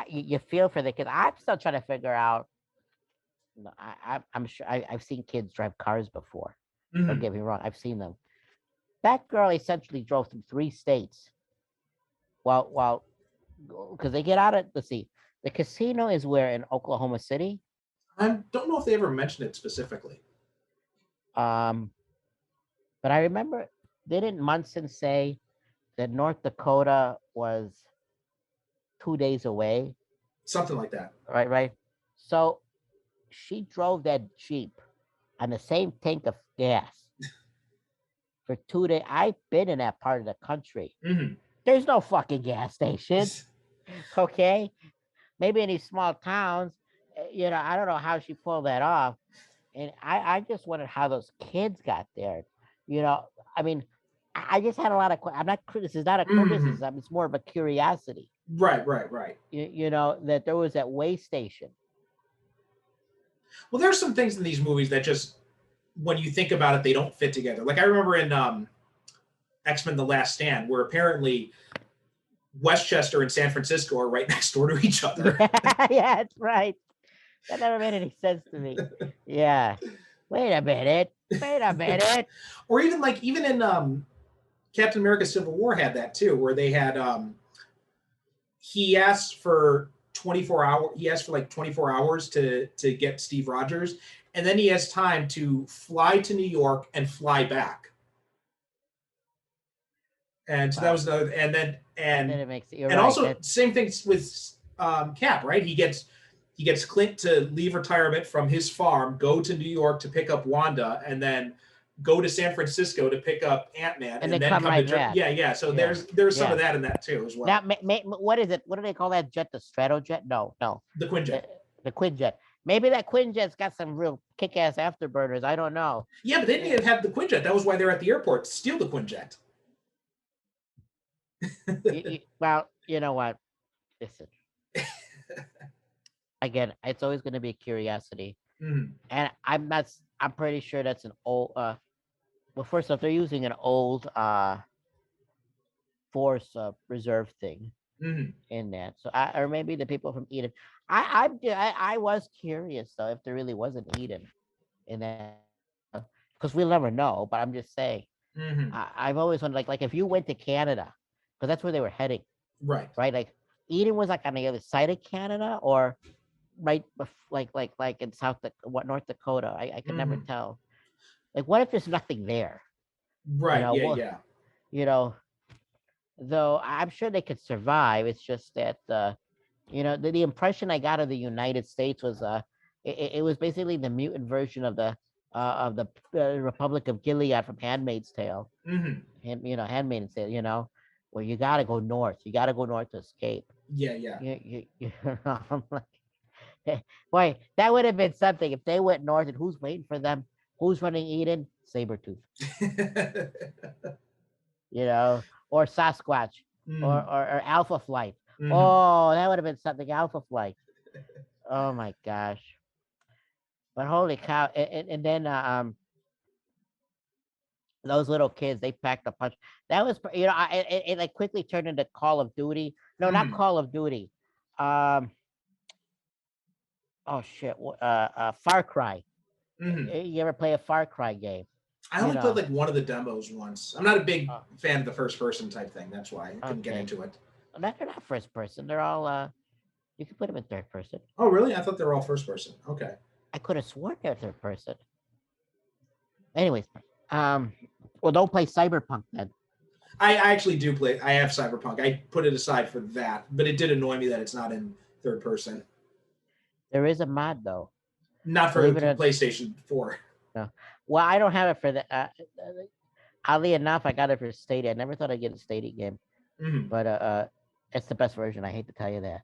you feel for the kids. I'm still trying to figure out. I'm sure I've seen kids drive cars before. Don't get me wrong. I've seen them. That girl essentially drove through 3 states. Well, because they get out of, let's see, the casino is where, in Oklahoma City? I don't know if they ever mentioned it specifically. But I remember, didn't Munson say that North Dakota was 2 days away? Something like that. Right. So she drove that Jeep on the same tank of gas for 2 days. I've been in that part of the country. There's no fucking gas stations. Okay? Maybe in these small towns, you know, I don't know how she pulled that off. And I just wondered how those kids got there. You know, I mean, I just had a lot of questions. I'm not, this is not a criticism. It's more of a curiosity. Right. You know, that there was that way station. Well, there's some things in these movies that just, when you think about it, they don't fit together. Like I remember in X-Men: The Last Stand, where apparently Westchester and San Francisco are right next door to each other. Yeah, that's right. That never made any sense to me. Yeah. Wait a minute. Or even in Captain America: Civil War had that too, where they had he asked for 24 hours. He asked for like 24 hours to get Steve Rogers, and then he has time to fly to New York and fly back. And so that was another. And then it makes it, and right, also same thing with Cap, right? He gets Clint to leave retirement from his farm, go to New York to pick up Wanda, and then go to San Francisco to pick up Ant-Man and then come right to back. Yeah. So there's some Yeah. of that in that too as well. Now, what is it? What do they call that jet? The Stratojet? No. The Quinjet. The Quinjet. Maybe that Quinjet's got some real kick-ass afterburners. I don't know. Yeah, but they didn't even have the Quinjet. That was why they're at the airport to steal the Quinjet. Well, you know what? Listen. Again, it's always going to be a curiosity. Mm-hmm. And I'm pretty sure that's an old, well, first off, they're using an old Force Reserve thing in that. So, or maybe the people from Eden. I was curious though if there really was an Eden in that, because we'll never know. But I'm just saying, I've always wondered, like if you went to Canada, because that's where they were heading, right? Like Eden was like on the other side of Canada, or right, like in North Dakota. I could never tell. Like, what if there's nothing there? Right. Yeah. You know, though I'm sure they could survive. It's just that the impression I got of the United States was it was basically the mutant version of the Republic of Gilead from Handmaid's Tale. And Handmaid's Tale. Where you got to go north. You got to go north to escape. Yeah. I'm like, boy, that would have been something if they went north. And who's waiting for them? Who's running Eden? Sabretooth. Or Sasquatch, or Alpha Flight. Oh, that would have been something. Alpha Flight. Oh my gosh! But holy cow! And then those little kids, they packed a punch. That was, it like quickly turned into Call of Duty. No, not Call of Duty. Oh shit! Far Cry. You ever play a Far Cry game? I only played like one of the demos once. I'm not a big fan of the first person type thing. That's why I couldn't get into it. They're not first person. They're all you can put them in third person. Oh really? I thought they were all first person. Okay. I could have sworn they're third person. Anyways, well, don't play Cyberpunk then. I actually do play. I have Cyberpunk. I put it aside for that, but it did annoy me that it's not in third person. There is a mod though. Not for PlayStation 4. No. Well, I don't have it for the. Oddly enough, I got it for Stadia. I never thought I'd get a Stadia game, but it's the best version. I hate to tell you that.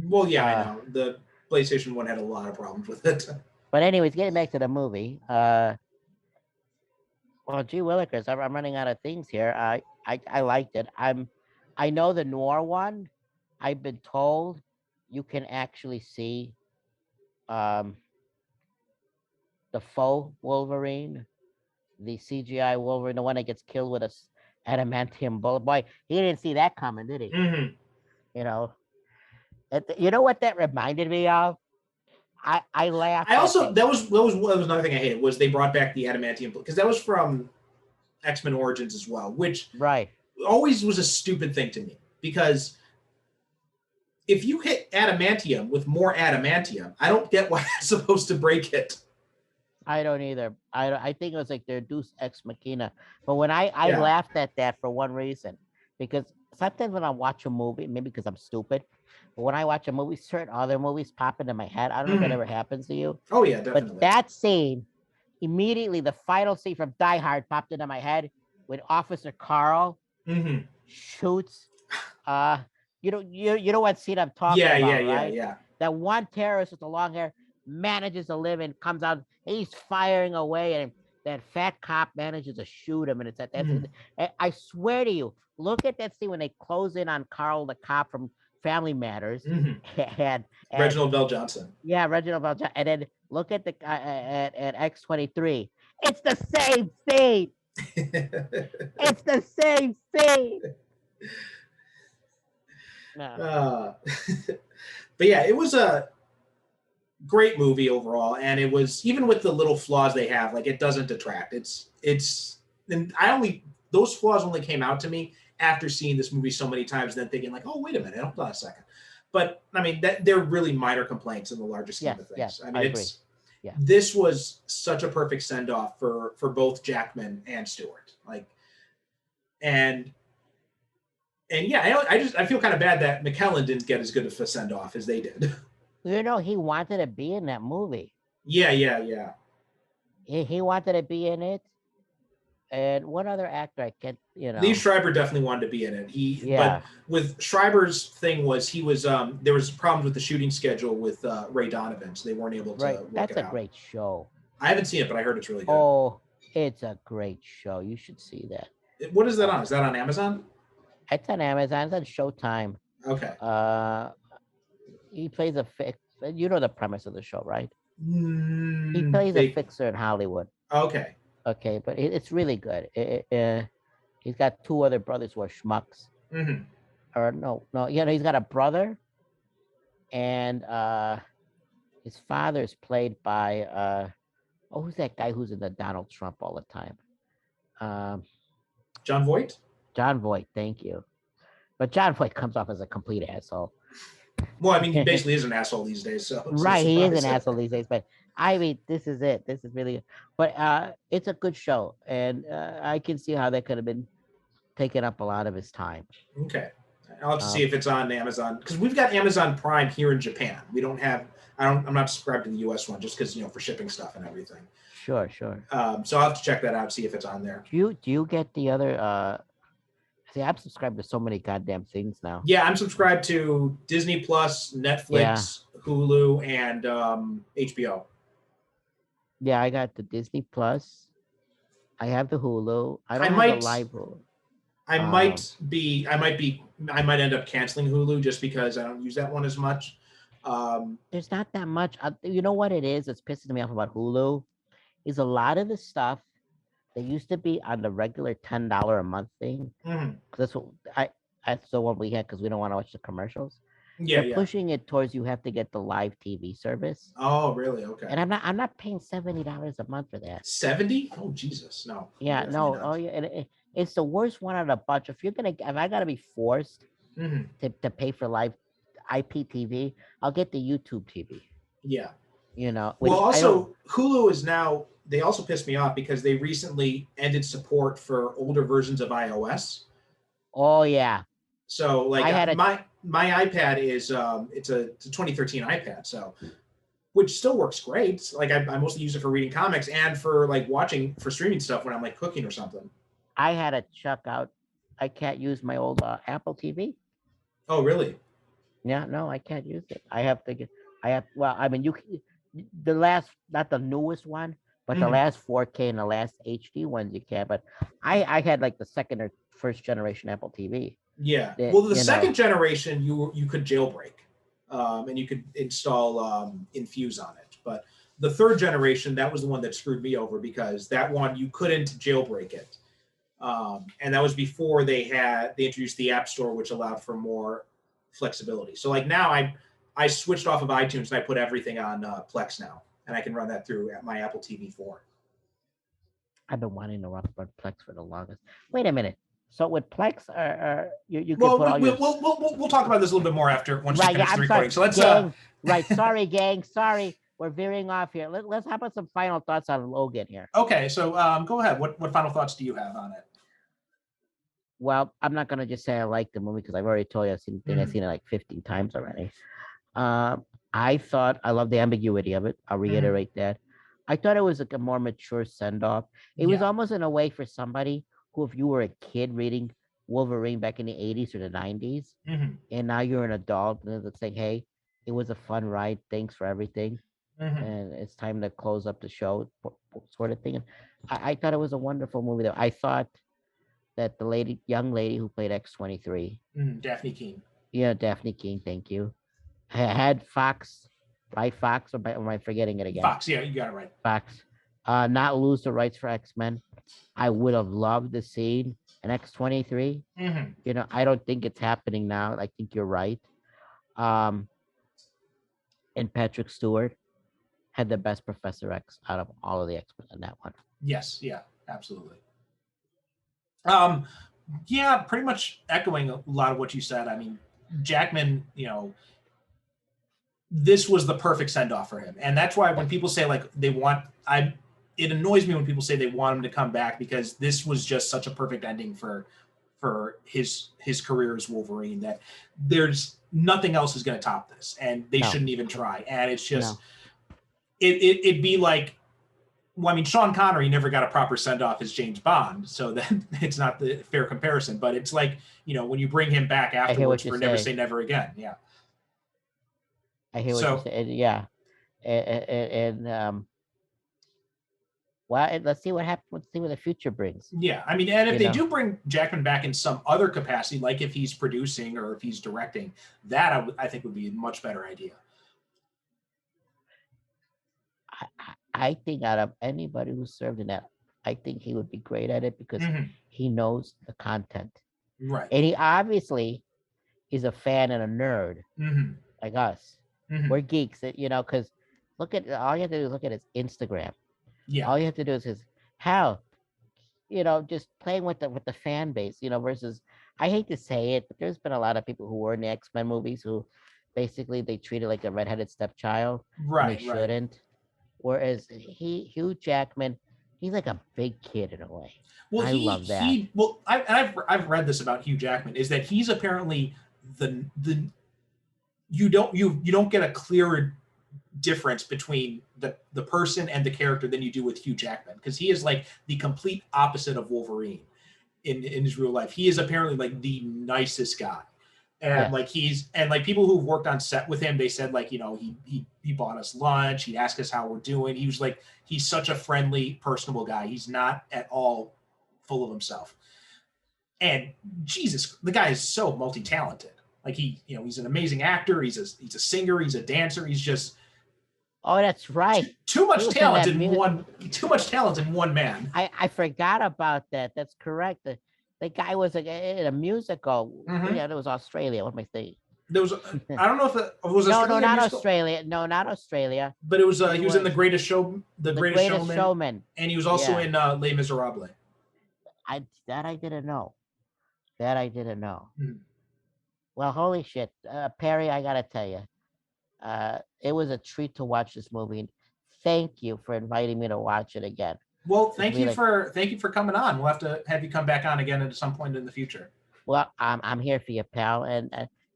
Well, yeah, I know. The PlayStation 1 had a lot of problems with it. But anyways, getting back to the movie. Well, gee willikers, I'm running out of things here. I liked it. I know the noir one. I've been told you can actually see the faux Wolverine, the CGI Wolverine, the one that gets killed with a adamantium bullet. Boy, he didn't see that coming, did he? You know what that reminded me of? I laughed. I also that was another thing I hated was they brought back the adamantium because that was from X-Men Origins as well, which always was a stupid thing to me because if you hit adamantium with more adamantium, I don't get why it's supposed to break it. I don't either. I think it was like their Deus Ex Machina. But when I laughed at that for one reason, because sometimes when I watch a movie, maybe because I'm stupid, but when I watch a movie, certain other movies pop into my head. I don't know if that ever happens to you. Oh yeah, definitely. But that scene, immediately the final scene from Die Hard popped into my head when Officer Carl shoots. You know what scene I'm talking about, right? Yeah. That one terrorist with the long hair manages to live and comes out. He's firing away, and that fat cop manages to shoot him. And it's I swear to you, look at that scene when they close in on Carl, the cop from Family Matters, and Reginald Bell Johnson. Yeah, Reginald Bell Johnson. And then look at the at X-23. It's the same scene. It's the same scene. No. But yeah, it was a great movie overall, and it was, even with the little flaws they have, like, it doesn't detract. And those flaws only came out to me after seeing this movie so many times, and then thinking like, oh, wait a minute, hold on a second. But I mean, they're really minor complaints in the larger scheme of things. Yes, I mean, agree. This was such a perfect send off for both Jackman and Stewart. And yeah, I feel kind of bad that McKellen didn't get as good of a send off as they did. He wanted to be in that movie. Yeah. He wanted to be in it, And one other actor I can't, Lee Schreiber definitely wanted to be in it. But Yeah. with Schreiber's thing was he was there was problems with the shooting schedule with Ray Donovan, so they weren't able to Right. work That's it a out. great show. I haven't seen it, but I heard it's really good. Oh, it's a great show. You should see that. What is that on? Is that on Amazon? It's on Amazon. It's on Showtime. Okay. He plays a fix. You know the premise of the show, right? He Mm, plays a they- fixer in Hollywood. okay. Okay, but it's really good. He's got two other brothers who are schmucks. Mm-hmm. Or no, he's got a brother, and his father is played by who's that guy who's in the Donald Trump all the time? John Voight? John Voight, thank you. But John Voight comes off as a complete asshole. Well, I mean, he basically is an asshole these days. So Right, he is an asshole these days. But I mean, this is it. This is really good. But it's a good show, and I can see how that could have been taking up a lot of his time. Okay. I'll have to see if it's on Amazon, because we've got Amazon Prime here in Japan. We don't have. I'm not subscribed to the U.S. one just because for shipping stuff and everything. Sure. So I'll have to check that out, see if it's on there. Do you get the other? See, I'm subscribed to so many goddamn things now. Yeah, I'm subscribed to Disney Plus, Netflix, Hulu, and HBO. Yeah, I got the Disney Plus. I have the Hulu. I don't have the live Hulu. I might end up canceling Hulu just because I don't use that one as much. There's not that much. You know what it is? It's pissing me off about Hulu. Is a lot of the stuff that used to be on the regular $10 a month thing. Mm-hmm. That's what that's the one we had because we don't want to watch the commercials. Yeah, They're pushing it towards you have to get the live TV service. Oh, really? Okay. And I'm not paying $70 a month for that. 70? Oh, Jesus, no. Yeah, no. Not. Oh, yeah. And it's the worst one out of the bunch. If I gotta be forced to pay for live IPTV, I'll get the YouTube TV. Yeah. Well, also Hulu is now. They also pissed me off because they recently ended support for older versions of iOS. Oh yeah. So like my iPad is it's a 2013 iPad, so which still works great. Like I mostly use it for reading comics and for like watching for streaming stuff when I'm like cooking or something. I had to chuck out. I can't use my old Apple TV. Oh really? Yeah, no, I can't use it. Well, I mean, not the newest one, but the last 4K and the last HD ones you can. But I had like the second or first generation Apple TV. Yeah. Well, the second generation you could jailbreak, and you could install Infuse on it. But the third generation, that was the one that screwed me over because that one you couldn't jailbreak it, and that was before they introduced the App Store, which allowed for more flexibility. So like now I switched off of iTunes and I put everything on Plex now, and I can run that through my Apple TV 4. I've been wanting to run Plex for the longest. Wait a minute. So with Plex, you can put all your... We'll talk about this a little bit more after once you finish the recording. Sorry, so let's gang, sorry, gang. Sorry, we're veering off here. Let's have some final thoughts on Logan here. Okay, so go ahead. What final thoughts do you have on it? Well, I'm not gonna just say I like the movie because I've already told you I've seen it like 15 times already. I thought I love the ambiguity of it. I'll reiterate that. I thought it was like a more mature send-off. It was almost in a way for somebody who, if you were a kid reading Wolverine back in the 80s or the 90s, and now you're an adult, and it's like, hey, it was a fun ride. Thanks for everything. And it's time to close up the show, sort of thing. And I thought it was a wonderful movie. Though I thought that the young lady who played X-23, Daphne Keane. Yeah, Daphne Keane. Thank you. Had Fox, right? Fox, or am I forgetting it again? Fox, yeah, you got it right. Fox, not lose the rights for X-Men. I would have loved to see an X-23. I don't think it's happening now. I think you're right. And Patrick Stewart had the best Professor X out of all of the X-Men in that one. Yes, yeah, absolutely. Yeah, pretty much echoing a lot of what you said. I mean, Jackman, this was the perfect send-off for him. And that's why when people say like it annoys me when people say they want him to come back, because this was just such a perfect ending for his career as Wolverine, that there's nothing else is going to top this, and they shouldn't even try. And it's just it'd be like Well, I mean, Sean Connery never got a proper send off as James Bond, so that it's not the fair comparison. But it's like, when you bring him back I hear what afterwards you're for Never saying. Say Never Again, yeah. I hear what you're saying. Yeah, and well, let's see what happens. Let's see what the future brings. Yeah, I mean, and if they do bring Jackman back in some other capacity, like if he's producing or if he's directing, that I think would be a much better idea. I think out of anybody who served in that, I think he would be great at it because he knows the content. Right. And he obviously is a fan and a nerd like us. We're geeks, because look at, all you have to do is look at his Instagram. Yeah. All you have to do is just playing with the fan base, versus, I hate to say it, but there's been a lot of people who were in the X-Men movies who basically they treated like a redheaded stepchild. Right. And they shouldn't. Whereas Hugh Jackman, he's like a big kid in a way. Well, I love that. I've read this about Hugh Jackman, is that he's apparently you don't get a clearer difference between the person and the character than you do with Hugh Jackman, because he is like the complete opposite of Wolverine in his real life. He is apparently like the nicest guy. And like people who've worked on set with him, they said like, he bought us lunch. He'd ask us how we're doing. He was like, he's such a friendly, personable guy. He's not at all full of himself. And Jesus, the guy is so multi-talented. Like he's an amazing actor. He's a singer. He's a dancer. He's just. Oh, that's right. Too much talent in one. Too much talent in one man. I forgot about that. That's correct. The guy was in a musical. Yeah, it was Australia. What am I saying? There was. I don't know if it was. No, not Australia. No, not Australia. But it was. He was in The Greatest Showman. And he was also in Les Miserables. I didn't know. Well, holy shit, Perry! I gotta tell you, it was a treat to watch this movie. Thank you for inviting me to watch it again. Well, thank you for coming on. We'll have to have you come back on again at some point in the future. Well, I'm here for you, pal, and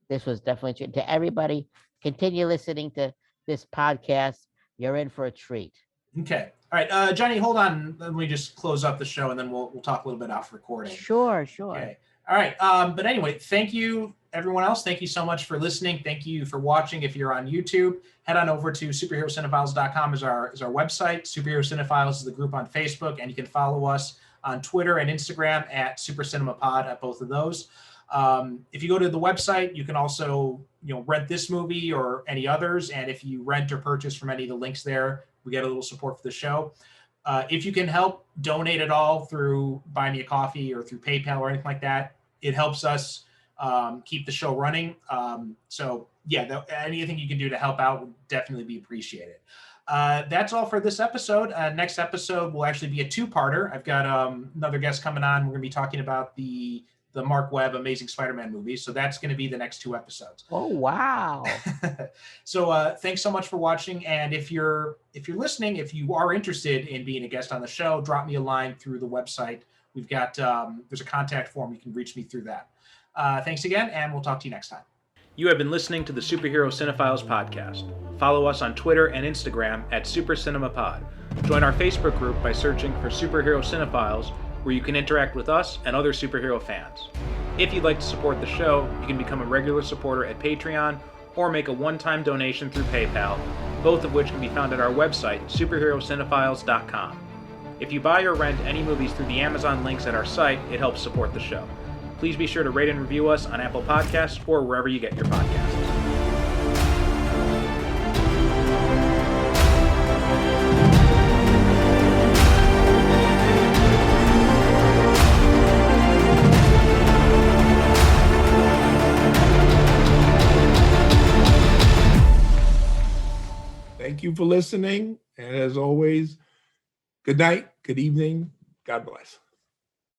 this was definitely to everybody. Continue listening to this podcast. You're in for a treat. Okay. All right, Johnny, hold on. Let me just close up the show, and then we'll talk a little bit off recording. Sure. Okay. All right. But anyway, thank you, everyone else. Thank you so much for listening. Thank you for watching. If you're on YouTube, head on over to superherocinephiles.com is our website. Superhero Cinephiles is the group on Facebook, and you can follow us on Twitter and Instagram at Super Cinema Pod at both of those. If you go to the website, you can also rent this movie or any others. And if you rent or purchase from any of the links there, we get a little support for the show. If you can help donate at all through Buy Me a Coffee or through PayPal or anything like that, it helps us keep the show running. So yeah, anything you can do to help out would definitely be appreciated. That's all for this episode. Next episode will actually be a two-parter. I've got another guest coming on. We're going to be talking about the Mark Webb Amazing Spider-Man movie. So that's going to be the next two episodes. Oh, wow. So thanks so much for watching. And if you're listening, if you are interested in being a guest on the show, drop me a line through the website. We've got, there's a contact form. You can reach me through that. Thanks again, and we'll talk to you next time. You have been listening to the Superhero Cinephiles podcast. Follow us on Twitter and Instagram at Super Cinema Pod. Join our Facebook group by searching for Superhero Cinephiles, where you can interact with us and other superhero fans. If you'd like to support the show, you can become a regular supporter at Patreon or make a one-time donation through PayPal, both of which can be found at our website, superherocinephiles.com. If you buy or rent any movies through the Amazon links at our site, it helps support the show. Please be sure to rate and review us on Apple Podcasts or wherever you get your podcasts. Thank you for listening. And as always, good night, good evening. God bless.